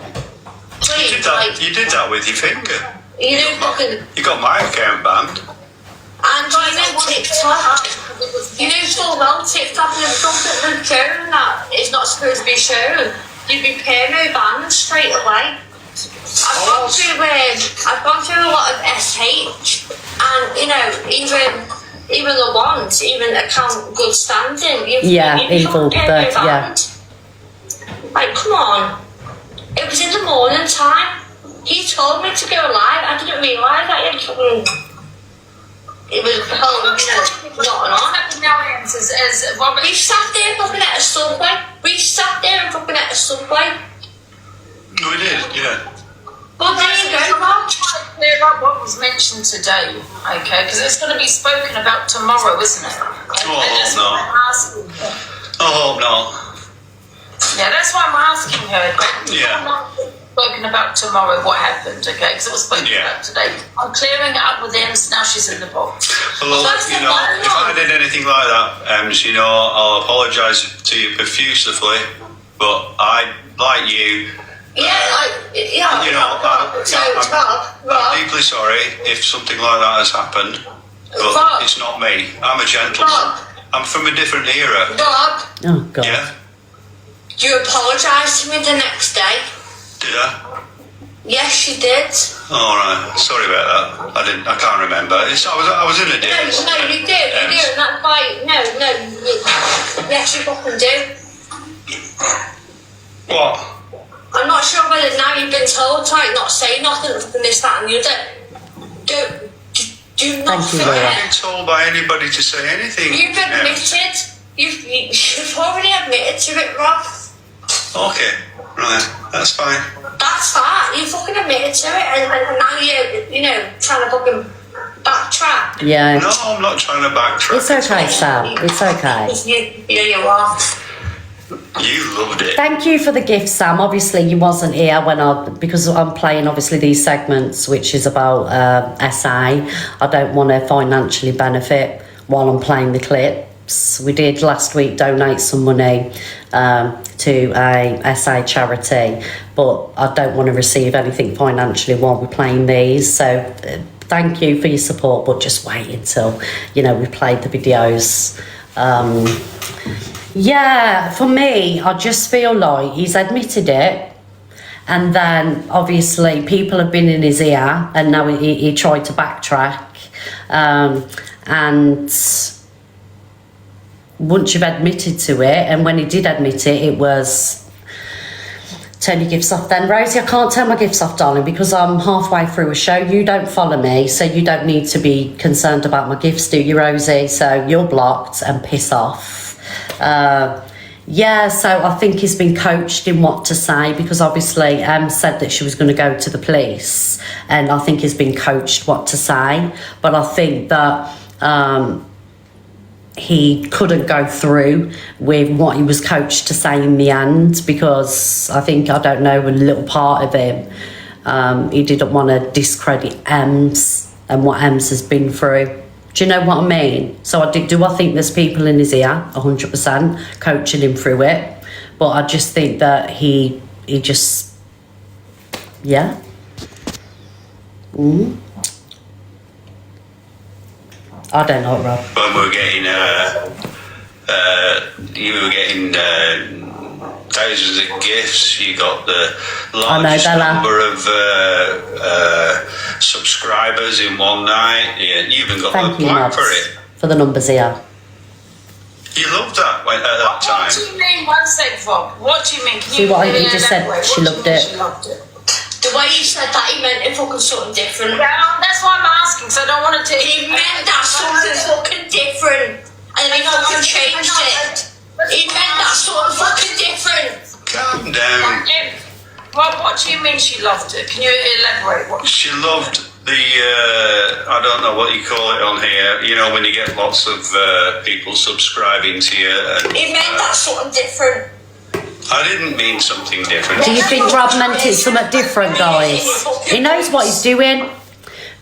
Please, You did that with your finger. You got my account banned. And TikTok. You know full well TikTok and something that's shown that is not supposed to be shown. You'd be perma banned straight away. I've gone through a lot of SH, and even the ones, even account good standing. Evil, but yeah. Like, come on. It was in the morning time. He told me to go live. I didn't realise that it was not on. What's happened now, Ems, is Robert... We sat there fucking at a subway. We sat there and fucking at a subway. No, we did, yeah. Well, there you go, Rob. Trying to clear up what was mentioned today, okay? Because it's going to be spoken about tomorrow, isn't it? I hope not. Yeah, that's why I'm asking her. Yeah. Spoken about tomorrow what happened, okay? Because it was spoken about today. I'm clearing it up with Ems, now she's in the box. Well, if I did anything like that, Ems, I'll apologise to you profusely, but I, like you... I'm deeply sorry if something like that has happened, but Rob, it's not me. I'm a gentleman. Rob, I'm from a different era. Rob, Oh, God. Yeah? you apologised to me the next day. Did I? Yes, you did. All right. Sorry about that. I can't remember. I was in a daze. No, you did. You did. And that's why. No. Yes, you fucking do. What? I'm not sure whether now you've been told to not say nothing from this, that, and the other. Do not Thank you, I Laura. haven't been told by anybody to say anything. You've admitted. You've already admitted to it, Rob. Okay. Right. That's fine. That's that. You fucking admitted to it, and now you're, trying to fucking backtrack. Yeah. No, I'm not trying to backtrack. It's okay, Sam. It's okay. You are. You loved it. Thank you for the gift, Sam. Obviously, you wasn't here because I'm playing obviously these segments, which is about SA. I don't want to financially benefit while I'm playing the clips. We did last week donate some money to a SA charity, but I don't want to receive anything financially while we're playing these. So thank you for your support, but just wait until we've played the videos. Yeah, for me, I just feel like he's admitted it, and then obviously people have been in his ear, and now he tried to backtrack, and once you've admitted to it, and when he did admit it, it was turn your gifts off then. Rosie, I can't turn my gifts off, darling, because I'm halfway through a show. You don't follow me, so you don't need to be concerned about my gifts, do you, Rosie? So you're blocked and piss off. So I think he's been coached in what to say, because obviously said that she was going to go to the police, and I think he's been coached what to say, but I think that he couldn't go through with what he was coached to say in the end, because I don't know, a little part of him, he didn't want to discredit Ems and what Ems has been through. Do you know what I mean? So I think there's people in his ear, 100%, coaching him through it. But I just think that he just, yeah. I don't know, Rob. When we were getting, you were getting thousands of gifts. You got the largest number of subscribers in one night. You even got Thank the you, plaque Mobs, for it. for the numbers here. You loved that at that time. What do you mean? One sec, Rob. What do you mean? Can See you what really he just said? elaborate? She What do loved you mean it. She loved it. The way you said that, he meant it fucking something different. Yeah, that's why I'm asking, so I don't want to take... He meant that something fucking different. And then he fucking changed it. He meant that sort of fucking different. Calm down. What do you mean she loved it? Can you elaborate? She loved the, I don't know what you call it on here, you know, when you get lots of people subscribing to you. And, He meant that something different. I didn't mean something different. Do you think Rob meant it something different, guys? He knows what he's doing.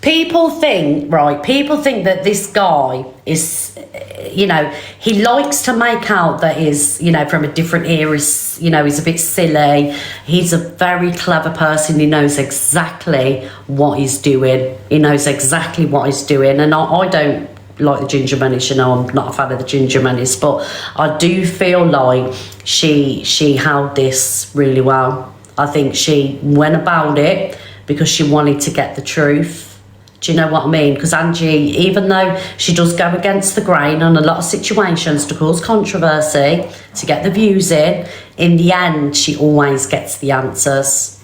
People think that this guy is, you know, he likes to make out that he's, you know, from a different era, you know, he's a bit silly. He's a very clever person. He knows exactly what he's doing. He knows exactly what he's doing. And I don't like the ginger manish, you know, I'm not a fan of the ginger manish, but I do feel like she held this really well. I think she went about it because she wanted to get the truth. Do you know what I mean? Because Angie, even though she does go against the grain on a lot of situations to cause controversy, to get the views in the end, she always gets the answers.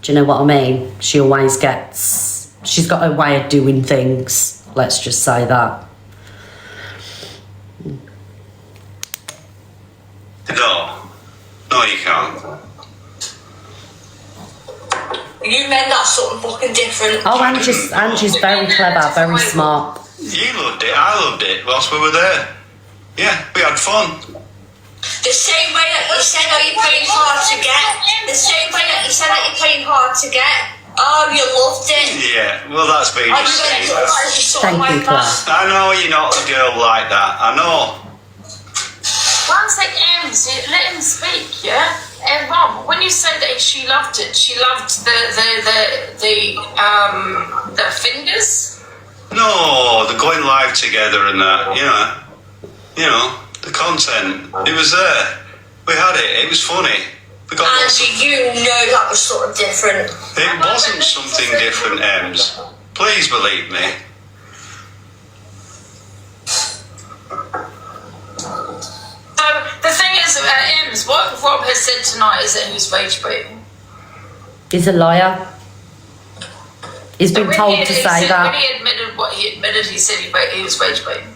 Do you know what I mean? She's got a way of doing things. Let's just say that. No, you can't. You meant that something fucking different. Oh, Angie's very clever, very smart. You loved it, I loved it, whilst we were there. Yeah, we had fun. The same way that you said that you're playing hard to get. The same way that you said that you're playing hard to get. Oh, you loved it. Yeah, well, that's me just saying. Thank you, Claire. I know you're not a girl like that, I know. One sec, Ems, let him speak, yeah? And Rob, when you say that she loved it, she loved the fingers? No, the going live together and that, you know, the content, it was there. We had it was funny. We got Angie, you know that was something different. It wasn't something different, Ems. Please believe me. So the thing is, Ems, what Rob has said tonight is that he was rage baiting. He's a liar. He's been told to say that. When he admitted what he admitted, he said he was rage baiting.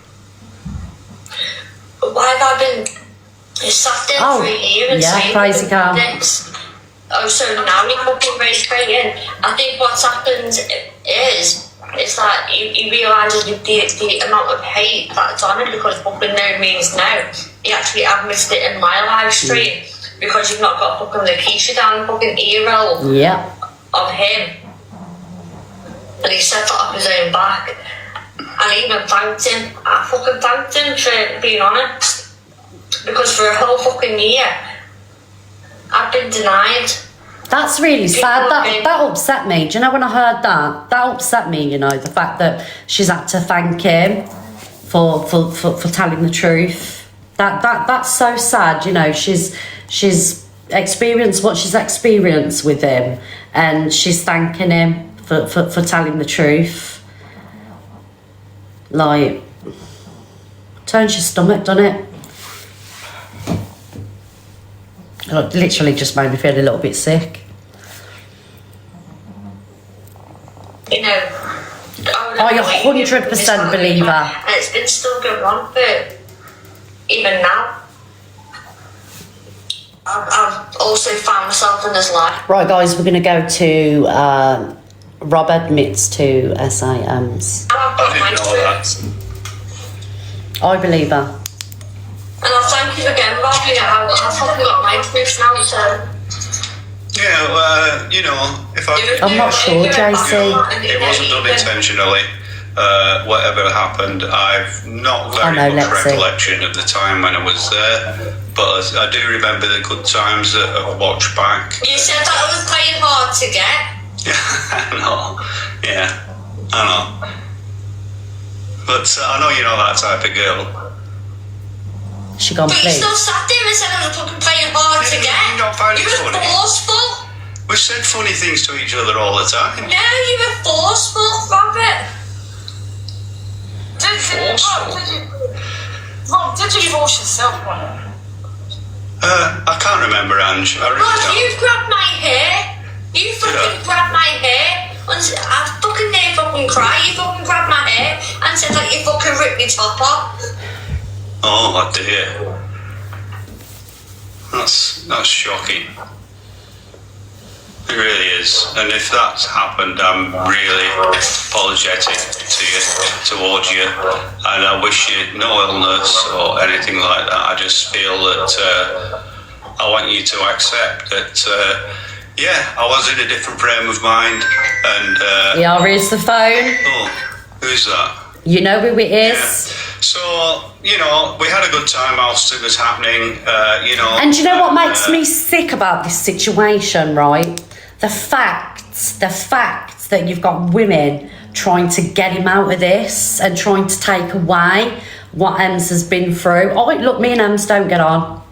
Why have I been sat there for a year and saying crazy girl. this? Oh, so now you're fucking rage baiting. I think what's happened is that he realises the amount of hate that's on him because fucking no means no. He actually admits it in my live stream because you've not got fucking Lakeisha down the fucking ear roll of him. And he said that off his own back. And I even thanked him. I fucking thanked him for being honest. Because for a whole fucking year, I've been denied. That's really sad. That upset me. Do you know when I heard that? That upset me, you know, the fact that she's had to thank him for telling the truth. That's so sad, you know. She's experienced what she's experienced with him and she's thanking him for telling the truth. Like, turns your stomach, doesn't it? It literally just made me feel a little bit sick. You know, I 100% believe her. And it's been still going on for even now. I've also found myself in this life. Right, guys, we're going to go to Rob admits to SIMs. I didn't know that. I believe her. And I thank you again, Rob. You know, I've probably got my proofs now, so. Yeah, you know, if I'm not sure, JC. It wasn't done intentionally. Whatever happened, I've not very much recollection of the time when I was there, but I do remember the good times that I've watched back. You said that I was playing hard to get. Yeah, I know. Yeah, I know. But I know you're not that type of girl. She gone But you still sat there and said I was fucking playing hard to get. You don't find it You were funny? forceful. We've said funny things to each other all the time. No, you were forceful, Robert. Rob, did you force yourself on it? I can't remember, Ange. I really Rob, don't. you grabbed my hair. You fucking grabbed my hair. I fucking didn't fucking cry. You fucking grabbed my hair and said that you fucking ripped my top off. Oh dear. That's shocking. It really is. And if that's happened, I'm really apologetic to you, towards you. And I wish you no illness or anything like that. I just feel that I want you to accept that, I was in a different frame of mind. And yeah, here's the phone. Oh, who's that? You know who it is. Yeah. So, we had a good time whilst it was happening, And do you know what makes me sick about this situation, right? The fact that you've got women trying to get him out of this and trying to take away what Ems has been through. Oh, look, me and Ems don't get on.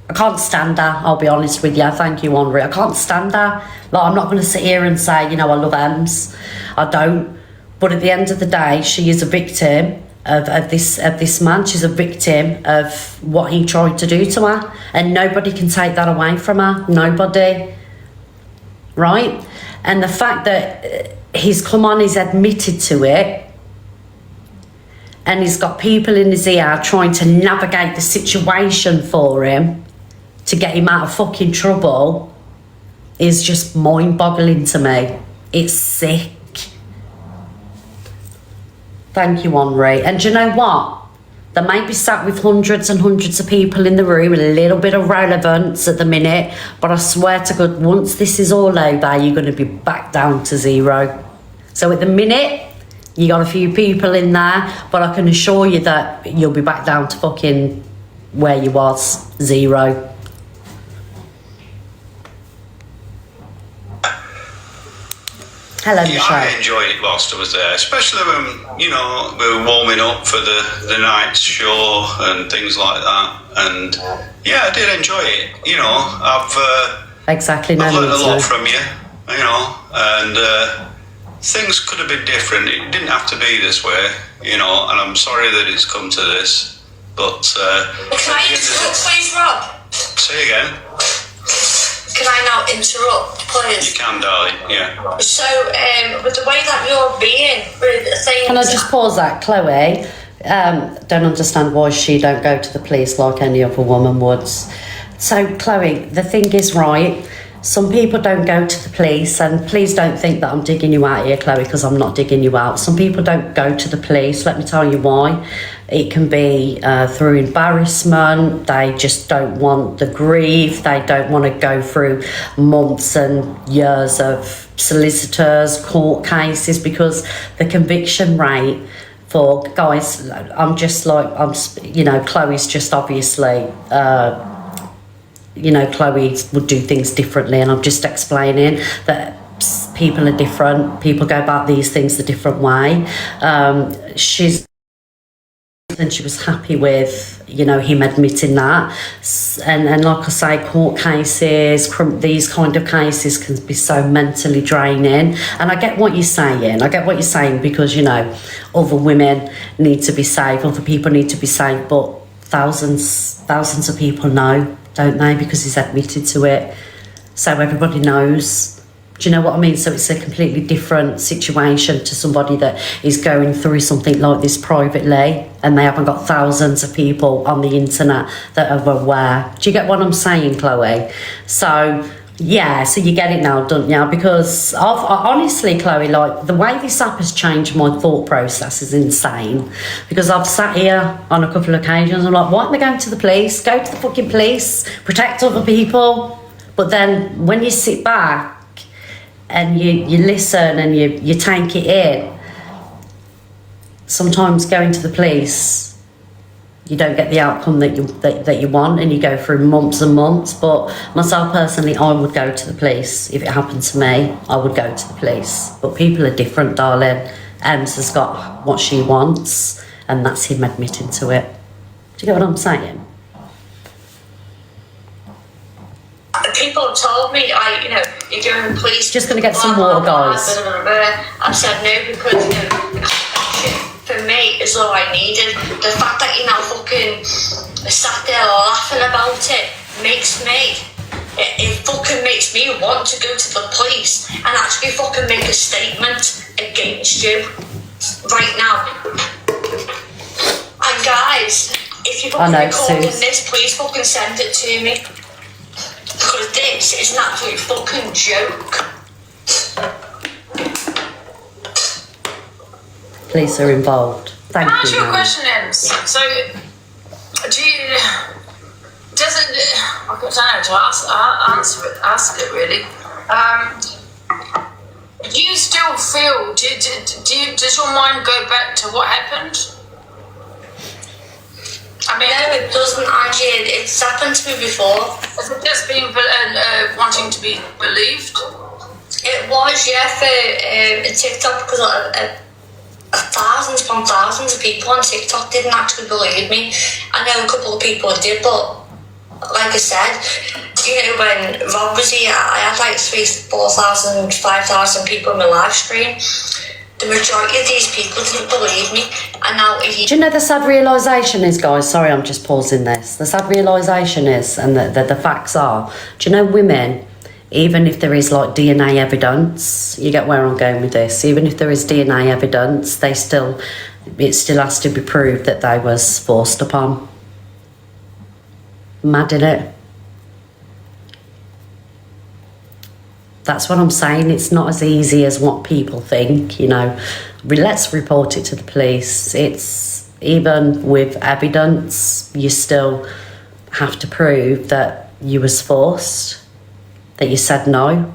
I can't stand her, I'll be honest with you. Thank you, Henri. I can't stand her. Like, I'm not going to sit here and say, I love Ems. I don't. But at the end of the day, she is a victim of this man. She's a victim of what he tried to do to her. And nobody can take that away from her. Nobody. Right? And the fact that he's come on, he's admitted to it, and he's got people in his ear trying to navigate the situation for him to get him out of fucking trouble, is just mind-boggling to me. It's sick. Thank you, Henri. And do you know what? They may be sat with hundreds and hundreds of people in the room, a little bit of relevance at the minute, but I swear to God, once this is all over, you're going to be back down to zero. So at the minute, you got a few people in there, but I can assure you that you'll be back down to fucking where you was, zero. Hello, Michelle. I enjoyed it whilst I was there, especially when, we were warming up for the night's show and things like that. And I did enjoy it. Exactly. I've learned a lot from you, and things could have been different. It didn't have to be this way, and I'm sorry that it's come to this. But can I interrupt, please, Rob? Say again. Can I now interrupt, please? You can, darling, yeah. So, with the way that you're being, with things... Can I just pause that? Chloe, don't understand why she don't go to the police like any other woman would. So, Chloe, the thing is, right, some people don't go to the police, and please don't think that I'm digging you out here, Chloe, because I'm not digging you out. Some people don't go to the police. Let me tell you why. It can be through embarrassment. They just don't want the grief. They don't want to go through months and years of solicitors, court cases, because the conviction rate for guys, Chloe's just obviously, Chloe would do things differently, and I'm just explaining that people are different. People go about these things a different way. She was happy with, him admitting that. And like I say, court cases, these kind of cases can be so mentally draining. And I get what you're saying. Because, other women need to be safe, other people need to be safe, but thousands of people know, don't they? Because he's admitted to it. So everybody knows. Do you know what I mean? So it's a completely different situation to somebody that is going through something like this privately, and they haven't got thousands of people on the internet that are aware. Do you get what I'm saying, Chloe? So so you get it now, don't you? Because honestly, Chloe, like, the way this app has changed my thought process is insane. Because I've sat here on a couple of occasions, I'm like, why aren't they going to the police? Go to the fucking police, protect other people. But then when you sit back and you listen and you take it in, sometimes going to the police, you don't get the outcome that you want, and you go through months and months. But myself personally, I would go to the police. If it happened to me, I would go to the police. But people are different, darling. Ems has got what she wants, and that's him admitting to it. Do you get what I'm saying? People have told me, you're going to the police. Just going to get some water, guys. I said no, because for me is all I needed. The fact that you're now fucking sat there laughing about it makes me. It fucking makes me want to go to the police and actually fucking make a statement against you right now. And guys, if you've fucking know, recording Sus. this, please fucking send it to me. Because this is an absolute fucking joke. Police are involved. Thank Can I ask you. you a Nan. question, Ems? So, do you... Does it... I don't know how to ask it really. Do you still feel... does your mind go back to what happened? I mean... No, it doesn't, Angie. It's happened to me before. Has it just been wanting to be believed? It was, yeah, for TikTok, because thousands upon thousands of people on TikTok didn't actually believe me. I know a couple of people did, but like I said, you know, when Rob was here, I had like 3,000, 4,000, 5,000 people in my live stream. The majority of these people didn't believe me, and now if you... Do you know the sad realisation is, guys? Sorry, I'm just pausing this. The sad realisation is, and the facts are, do you know women, even if there is like DNA evidence, you get where I'm going with this, even if there is DNA evidence, it still has to be proved that they was forced upon. Mad, innit? That's what I'm saying. It's not as easy as what people think, you know. Let's report it to the police. It's, even with evidence, you still have to prove that you was forced, that you said no.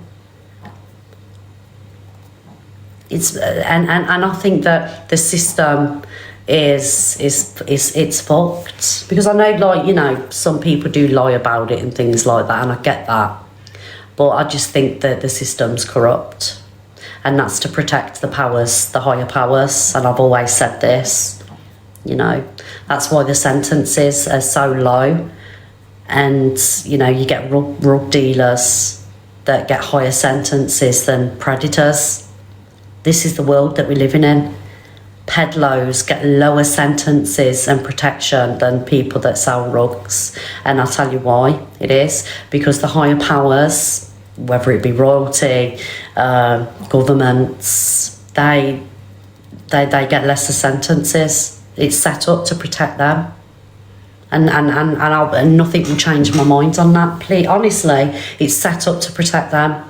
It's and I think that the system is it's fucked, because I know, like, you know, some people do lie about it and things like that, and I get that. But I just think that the system's corrupt, and that's to protect the powers, the higher powers. And I've always said this, you know, that's why the sentences are so low. And, you know, you get drug dealers that get higher sentences than predators. This is the world that we're living in. Peddlers get lower sentences and protection than people that sell rugs. And I'll tell you why it is. Because the higher powers, whether it be royalty, governments, they get lesser sentences. It's set up to protect them. And nothing will change my mind on that. Please, honestly, it's set up to protect them.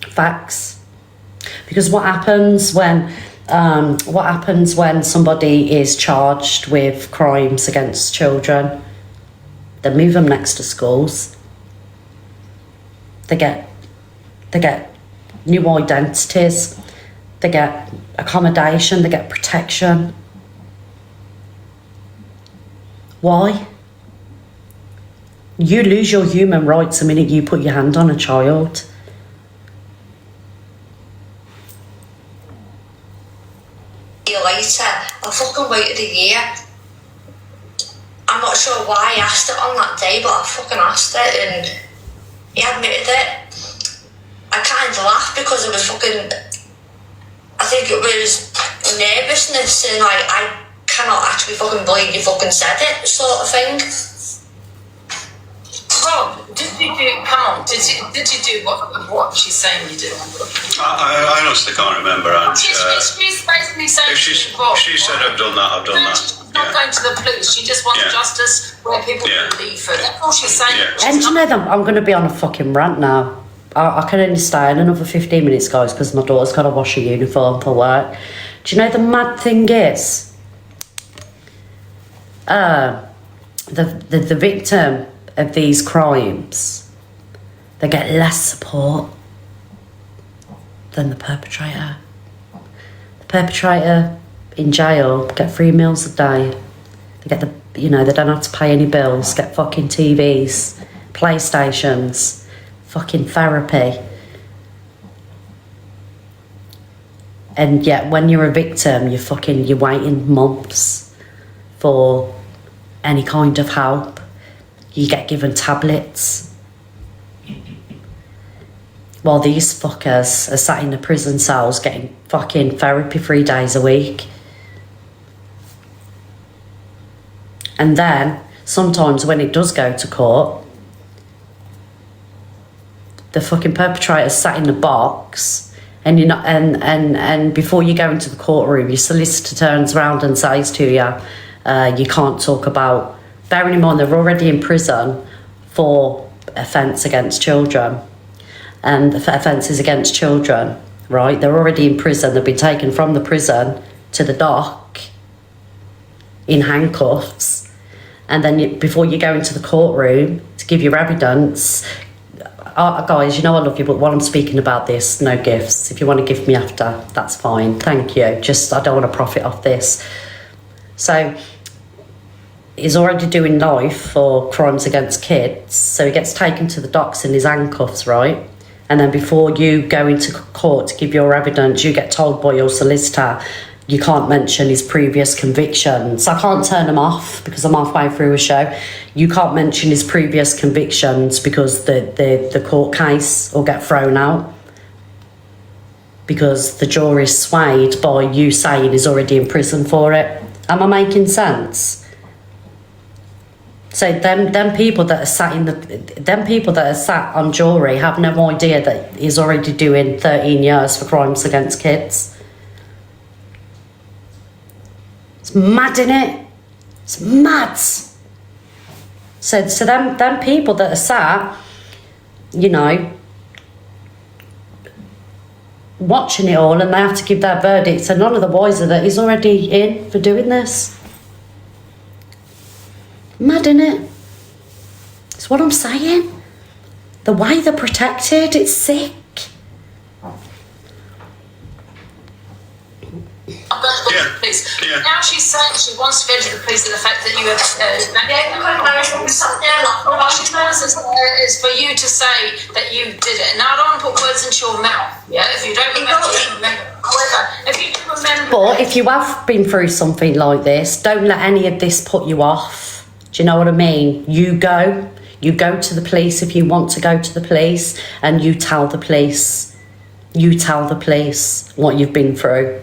Facts. Because what happens when somebody is charged with crimes against children? They move them next to schools. They get new identities. They get accommodation. They get protection. Why? You lose your human rights the minute you put your hand on a child. Later, I fucking waited a year. I'm not sure why I asked it on that day, but I fucking asked it, and he admitted it. I kind of laughed because it was fucking... I think it was nervousness, and like, I cannot actually fucking believe you fucking said it, sort of thing. Rob, did you do what she's saying you did? I honestly can't remember. And, She's basically saying she said I've done that, I've done that. She's not going to the police, she just wants justice where people believe her. That's all she's saying. And you know that I'm going to be on a fucking rant now. I can only stay in another 15 minutes, guys, because my daughter's got to wash her uniform for work. Do you know the mad thing is? The victim of these crimes, they get less support than the perpetrator. The perpetrator in jail get 3 meals a day. They get they don't have to pay any bills, get fucking TVs, PlayStations, fucking therapy. And yet when you're a victim, you're waiting months for any kind of help. You get given tablets. While these fuckers are sat in the prison cells getting fucking therapy 3 days a week. And then, sometimes when it does go to court, the fucking perpetrator's sat in the box and you're not, and before you go into the courtroom, your solicitor turns around and says to you, you can't talk about, bearing in mind they're already in prison for offence against children, and the offences against children, right? They're already in prison. They've been taken from the prison to the dock in handcuffs, and then before you go into the courtroom to give your evidence, guys, you know I love you, but while I'm speaking about this, no gifts. If you want to gift me after, that's fine. Thank you. Just, I don't want to profit off this. So he's already doing life for crimes against kids. So he gets taken to the docks in his handcuffs, right? And then before you go into court to give your evidence, you get told by your solicitor you can't mention his previous convictions. I can't turn him off because I'm halfway through a show. You can't mention his previous convictions because the court case will get thrown out, because the jury's swayed by you saying he's already in prison for it. Am I making sense? So them people that are sat on jury have no idea that he's already doing 13 years for crimes against kids. It's mad, innit? It's mad. So them people that are sat, you know, watching it all, and they have to give their verdict, so none of the wiser that he's already in for doing this. Mad, innit? It's what I'm saying. The way they're protected, it's sick. Police. Yeah. Now she's saying she wants to go to the police, and the fact that you have is for you to say that you did it. Now I don't want to put words into your mouth. Yeah, if you don't remember, however, if you do remember. But if you have been through something like this, don't let any of this put you off. Do you know what I mean? You go to the police if you want to go to the police, and you tell the police. You tell the police what you've been through.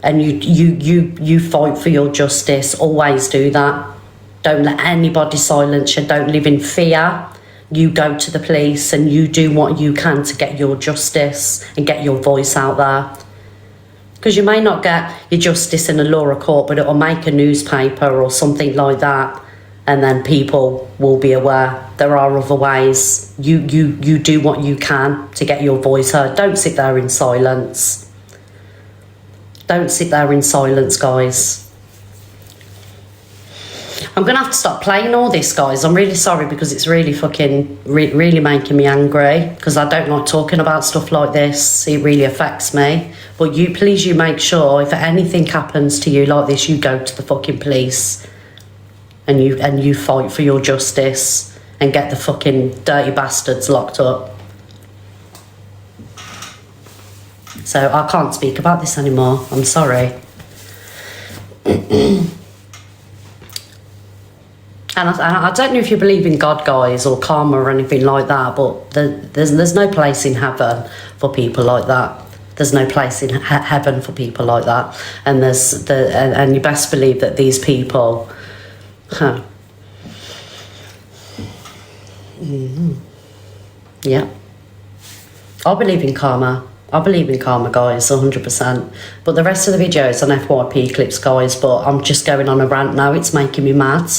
And you fight for your justice. Always do that. Don't let anybody silence you. Don't live in fear. You go to the police and you do what you can to get your justice and get your voice out there. Because you may not get your justice in a law court, but it'll make a newspaper or something like that, and then people will be aware there are other ways. You do what you can to get your voice heard. Don't sit there in silence. Don't sit there in silence, guys. I'm going to have to stop playing all this, guys. I'm really sorry, because it's really fucking, really making me angry, because I don't like talking about stuff like this. It really affects me. But you make sure if anything happens to you like this, you go to the fucking police and you fight for your justice and get the fucking dirty bastards locked up. So I can't speak about this anymore. I'm sorry. And I don't know if you believe in God, guys, or karma or anything like that, but there's no place in heaven for people like that. There's no place in heaven for people like that. And and you best believe that these people... Yeah. I believe in karma. I believe in karma, guys, 100%. But the rest of the video is on FYP clips, guys, but I'm just going on a rant now. It's making me mad.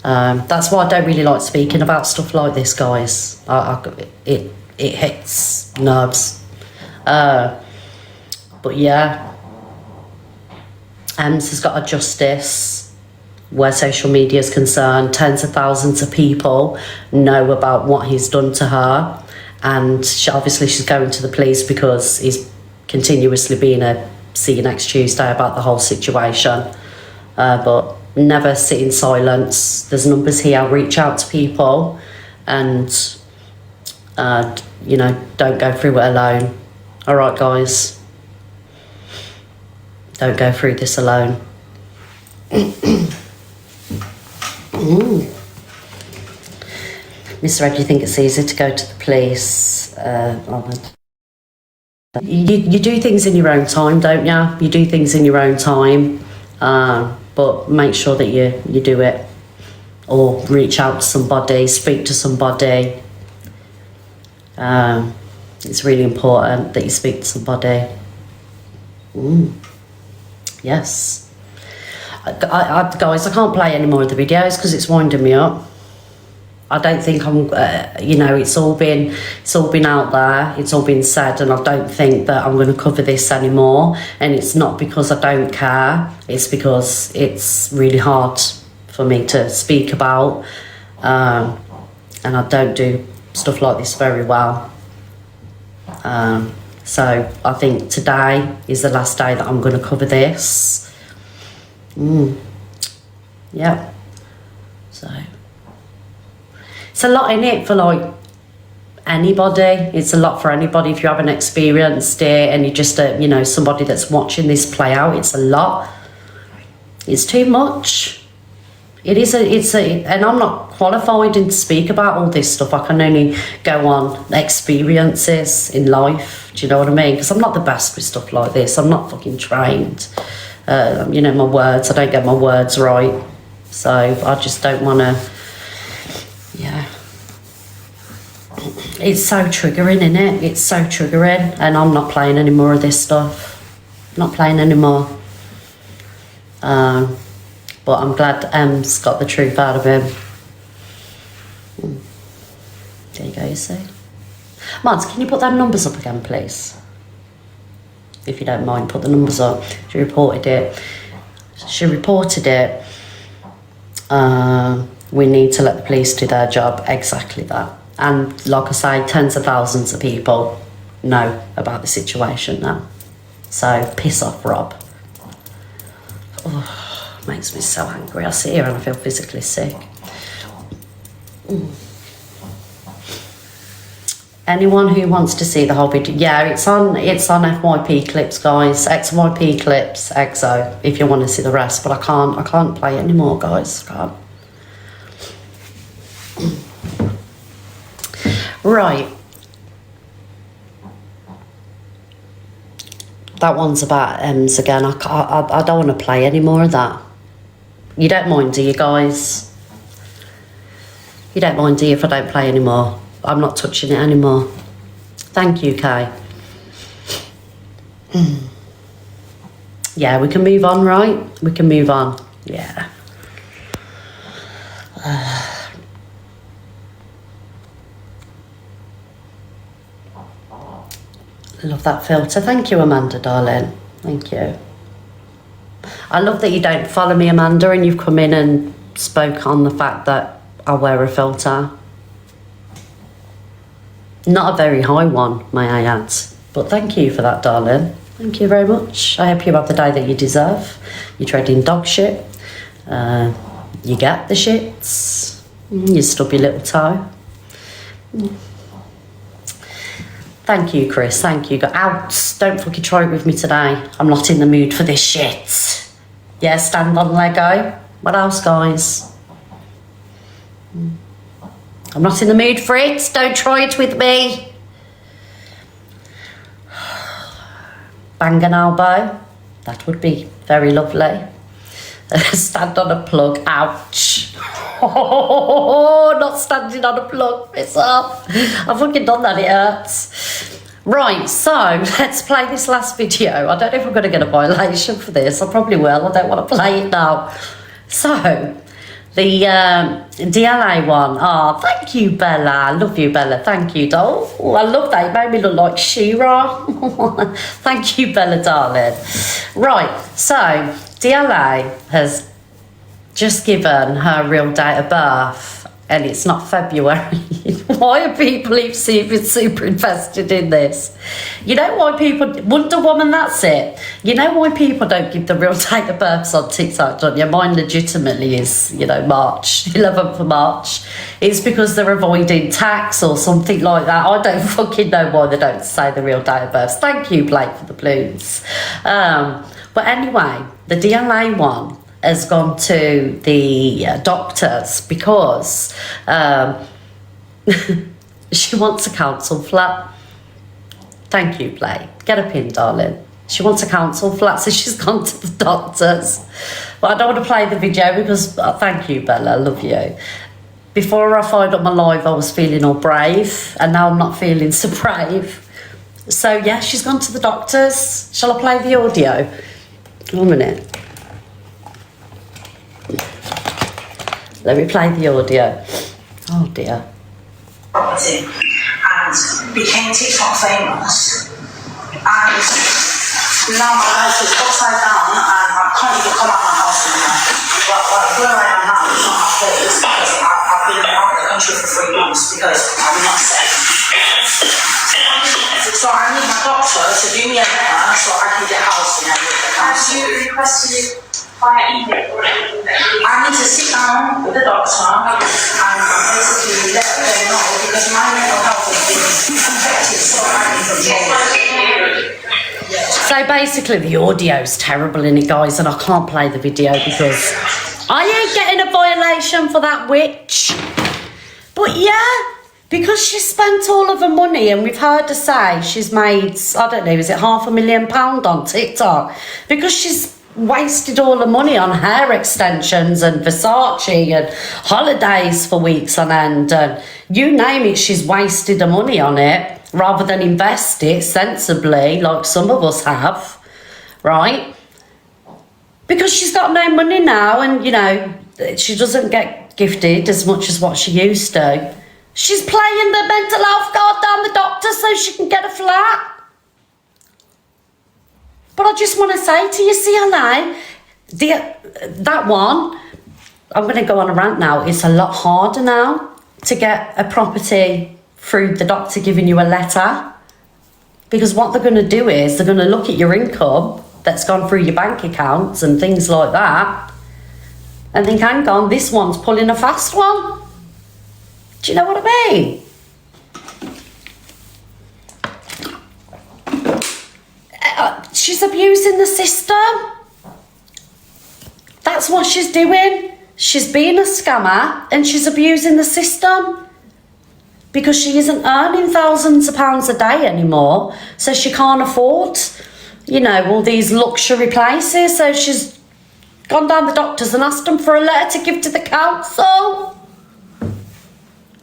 That's why I don't really like speaking about stuff like this, guys. It hits nerves. But yeah. Ems has got a justice where social media is concerned. Tens of thousands of people know about what he's done to her. And obviously she's going to the police because he's continuously being a see you next Tuesday about the whole situation. But never sit in silence. There's numbers here. Reach out to people and, you know, don't go through it alone. All right, guys. Don't go through this alone. Mr. Ed, do you think it's easy to go to the police? You do things in your own time, don't you? You do things in your own time, but make sure that you do it. Or reach out to somebody, speak to somebody. It's really important that you speak to somebody. Yes. Guys, I can't play any more of the videos because it's winding me up. I don't think I'm, you know, it's all been out there, it's all been said, and I don't think that I'm going to cover this anymore. And it's not because I don't care, it's because it's really hard for me to speak about, and I don't do stuff like this very well. So I think today is the last day that I'm going to cover this. Yep. So it's a lot in it for like anybody. It's a lot for anybody if you haven't experienced it and you're just you know, somebody that's watching this play out. It's a lot. It's too much. It's and I'm not qualified to speak about all this stuff. I can only go on experiences in life. Do you know what I mean? Because I'm not the best with stuff like this. I'm not fucking trained. You know, my words, I don't get my words right. So I just don't want to, yeah. It's so triggering, isn't it? It's so triggering. And I'm not playing any more of this stuff. Not playing anymore. But I'm glad Em's got the truth out of him. There you go, you see. Mads, can you put them numbers up again, please? If you don't mind, put the numbers up. She reported it. We need to let the police do their job. Exactly that. And like I say, tens of thousands of people know about the situation now. So piss off, Rob. Oh, makes me so angry. I sit here and I feel physically sick. Anyone who wants to see the whole video, yeah, it's on FYP clips, guys. XYP clips, XO, if you want to see the rest. But I can't play it anymore, guys. I can't. Right. That one's about M's again. I don't want to play any more of that. You don't mind, do you, guys? You don't mind, do you, if I don't play anymore? I'm not touching it anymore. Thank you, Kay. Yeah, we can move on, right? We can move on. Yeah. Love that filter. Thank you, Amanda, darling. Thank you. I love that you don't follow me, Amanda, and you've come in and spoke on the fact that I wear a filter. Not a very high one, may I add. But thank you for that, darling. Thank you very much. I hope you have the day that you deserve. You're trading dog shit. You get the shits. You stub your little toe. Thank you, Chris. Thank you. Out. Don't fucking try it with me today. I'm not in the mood for this shit. Yeah, stand on Lego. What else, guys? I'm not in the mood for it. Don't try it with me. Bang an elbow. That would be very lovely. Stand on a plug. Ouch. Oh, not standing on a plug. Piss off. I've fucking done that. It hurts. Right, so let's play this last video. I don't know if I'm going to get a violation for this. I probably will. I don't want to play it now. So, the DLA one. Oh, thank you, Bella. I love you, Bella. Thank you, doll. Oh, I love that. It made me look like She-Ra. Thank you, Bella, darling. Right, so DLA has just given her real date of birth, and it's not February. Why are people super invested in this? You know why people... Wonder Woman, that's it. You know why people don't give the real date of births on TikTok, don't you? Mine legitimately is, you know, March, 11th of March. It's because they're avoiding tax or something like that. I don't fucking know why they don't say the real date of births. Thank you, Blake, for the balloons. But anyway, the DLA one has gone to the doctors because she wants a council flat. Thank you, Blake. Get a pin, darling. She wants a council flat, so she's gone to the doctors. But I don't want to play the video because, thank you, Bella, I love you. Before I fired up my live, I was feeling all brave, and now I'm not feeling so brave. So yeah, she's gone to the doctors. Shall I play the audio? 1 minute. Let me play the audio. Oh dear. And became TikTok famous. And now my life is upside down and I can't even come out of my house anymore. But where I am now is not my place because I've been out of the country for 3 months because I'm not safe. So I need my doctor to do me a letter so I can get housed in everything. Have you requested it via email or anything? I need to sit down with the doctor and basically let them know because my mental health has been affected so badly from change. So basically the audio's terrible in it, guys, and I can't play the video because I ain't getting a violation for that witch. But yeah, because she spent all of her money, and we've heard her say she's made, I don't know, is it £500,000 on TikTok? Because she's wasted all her money on hair extensions and Versace and holidays for weeks on end, and you name it, she's wasted her money on it rather than invest it sensibly like some of us have, right? Because she's got no money now, and you know, she doesn't get gifted as much as what she used to. She's playing the mental health card down the doctor so she can get a flat. But I just want to say to you, CLA, that one, I'm going to go on a rant now, it's a lot harder now to get a property through the doctor giving you a letter. Because what they're going to do is they're going to look at your income that's gone through your bank accounts and things like that and think, hang on, this one's pulling a fast one. Do you know what I mean? She's abusing the system. That's what she's doing. She's being a scammer and she's abusing the system because she isn't earning thousands of pounds a day anymore, so she can't afford, you know, all these luxury places. So she's gone down the doctors and asked them for a letter to give to the council.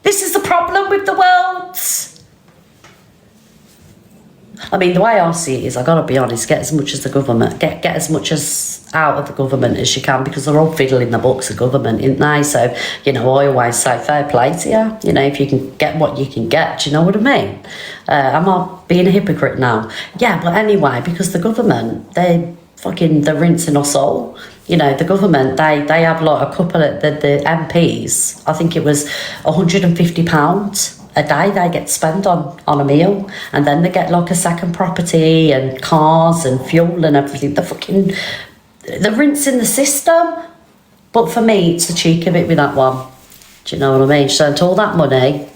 This is the problem with the world. I mean, the way I see it is, I gotta be honest, get as much as the government, get as much as out of the government as you can, because they're all fiddling the books of government, isn't they? So, you know, I always say fair play to you. You know, if you can get what you can get, do you know what I mean? Am I being a hypocrite now? Yeah, but anyway, because the government, they're rinsing us all. You know, the government, they have like a couple of the MPs, I think it was £150 a day they get spent on a meal, and then they get like a second property and cars and fuel and everything. They're rinsing the system. But for me, it's the cheek of it with that one. Do you know what I mean? She spent all that money,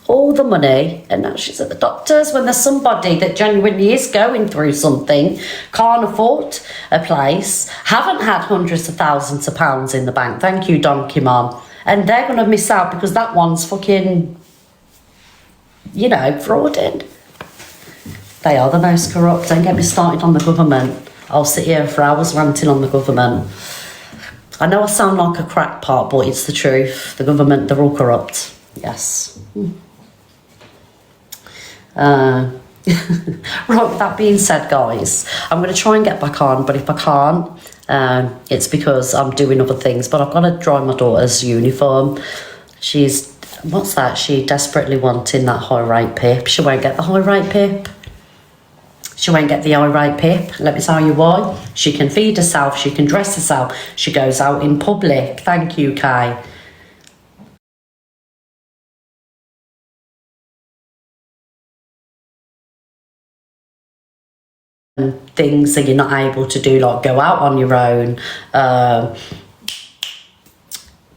all the money, and now she's at the doctors when there's somebody that genuinely is going through something, can't afford a place, haven't had hundreds of thousands of pounds in the bank. Thank you, Donkey Mom. And they're going to miss out because that one's fucking, you know, frauding. They are the most corrupt. Don't get me started on the government. I'll sit here for hours ranting on the government. I know I sound like a crackpot, but it's the truth. The government, they're all corrupt. Yes. Right, with that being said, guys, I'm going to try and get back on, but if I can't, it's because I'm doing other things. But I've got to dry my daughter's uniform. She's, what's that? She desperately wanting that high rate pip. She won't get the high rate pip. She won't get the high rate pip. Let me tell you why. She can feed herself. She can dress herself. She goes out in public. Thank you, Kay. Things that you're not able to do, like go out on your own,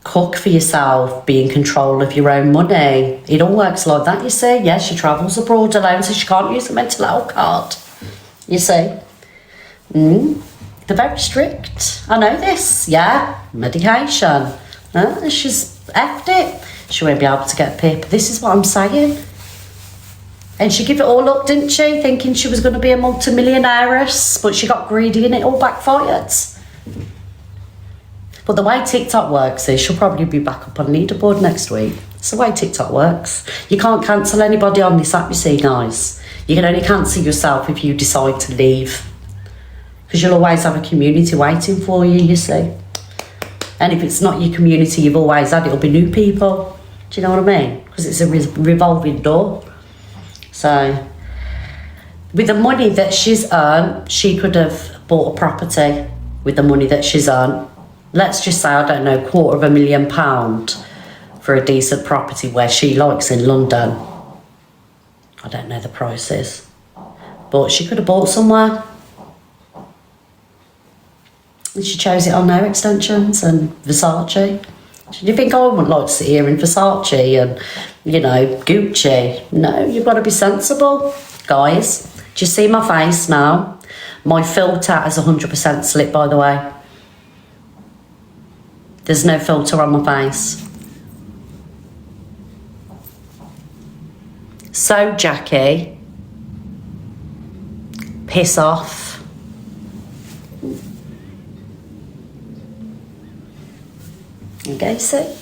cook for yourself, be in control of your own money. It all works like that, you see. Yes, she travels abroad alone, so she can't use a mental health card, you see. They're very strict. I know this. Yeah, medication. She's effed it. She won't be able to get PIP. This is what I'm saying. And she gave it all up, didn't she? Thinking she was going to be a multimillionairess, but she got greedy and it all backfired. But the way TikTok works is she'll probably be back up on leaderboard next week. It's the way TikTok works. You can't cancel anybody on this app, you see, guys. You can only cancel yourself if you decide to leave. Because you'll always have a community waiting for you, you see. And if it's not your community you've always had, it'll be new people. Do you know what I mean? Because it's a revolving door. So, with the money that she's earned, she could have bought a property with the money that she's earned. Let's just say, I don't know, £250,000 for a decent property where she likes in London. I don't know the prices. But she could have bought somewhere. And she chose it on Nail Extensions and Versace. Do you think I wouldn't like to sit here in Versace and, you know, Gucci? No, you've got to be sensible. Guys, do you see my face now? My filter has 100% slip, by the way. There's no filter on my face. So, Jackie, piss off. Okay, see?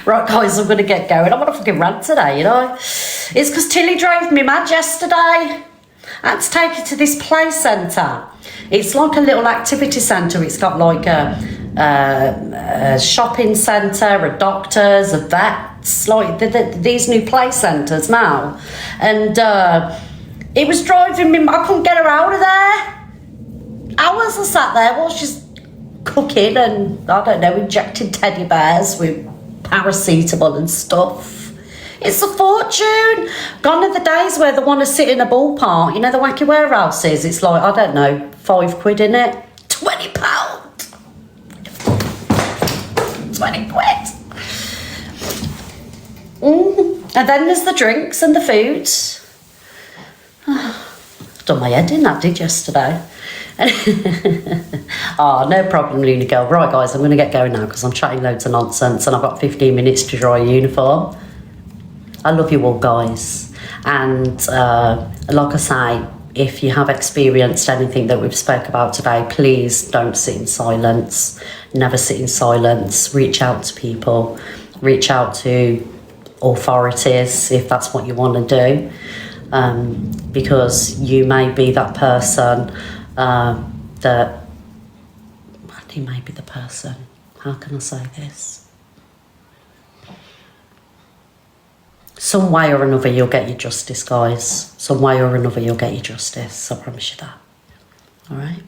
Right, guys, I'm going to get going. I'm on a fucking rant today, you know? It's because Tilly drove me mad yesterday. I had to take her to this play centre. It's like a little activity centre. It's got like a shopping centre, a doctor's, a vet's, like these new play centres now. And it was driving me, I couldn't get her out of there. Hours I sat there while she's cooking and, I don't know, injecting teddy bears with paracetamol and stuff. It's a fortune. Gone are the days where they want to sit in a ballpark. You know the wacky warehouses? It's like, I don't know, £5 in it. £20. 20 quid. And then there's the drinks and the foods. Done my head in that, did yesterday. Oh, no problem, Luna girl. Right, guys, I'm going to get going now because I'm chatting loads of nonsense and I've got 15 minutes to dry a uniform. I love you all, guys. And like I say, if you have experienced anything that we've spoke about today, please don't sit in silence. Never sit in silence. Reach out to people. Reach out to authorities if that's what you want to do. Because you may be that person that... You may be the person. How can I say this? Some way or another you'll get your justice, guys. Some way or another you'll get your justice. I promise you that. Alright?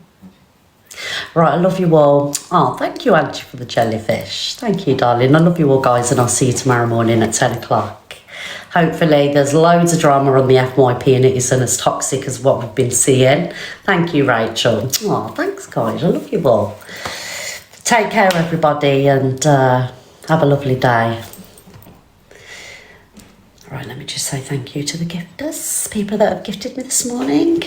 Right, I love you all. Oh, thank you, Auntie, for the jellyfish. Thank you, darling. I love you all, guys, and I'll see you tomorrow morning at 10 o'clock. Hopefully there's loads of drama on the FYP and it isn't as toxic as what we've been seeing. Thank you, Rachel. Oh, thanks, guys. I love you all. Take care, everybody, and have a lovely day. Right, let me just say thank you to the gifters, people that have gifted me this morning.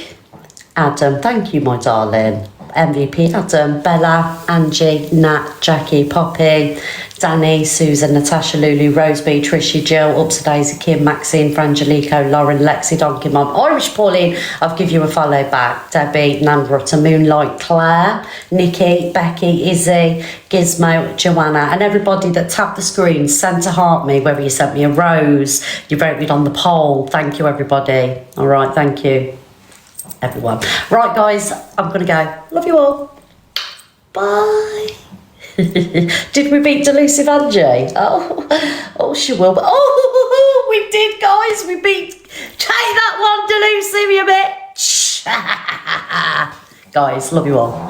Adam, thank you, my darling. MVP, Adam, Bella, Angie, Nat, Jackie, Poppy, Danny, Susan, Natasha, Lulu, Roseby, Trishy, Jill, Upsa Daisy, Kim, Maxine, Frangelico, Lauren, Lexi, Donkey Mom, Irish Pauline, I'll give you a follow back, Debbie, Nandrutta, Moonlight, Claire, Nikki, Becky, Izzy, Gizmo, Joanna, and everybody that tapped the screen, sent a heart me, whether you sent me a rose, you voted on the poll. Thank you, everybody. All right, thank you, everyone. Right, guys, I'm gonna go. Love you all. Bye. Did we beat Delusive Angie? Oh, she will. Oh, we did, guys. We beat. Take that one, Delusive, you bitch. Guys, love you all.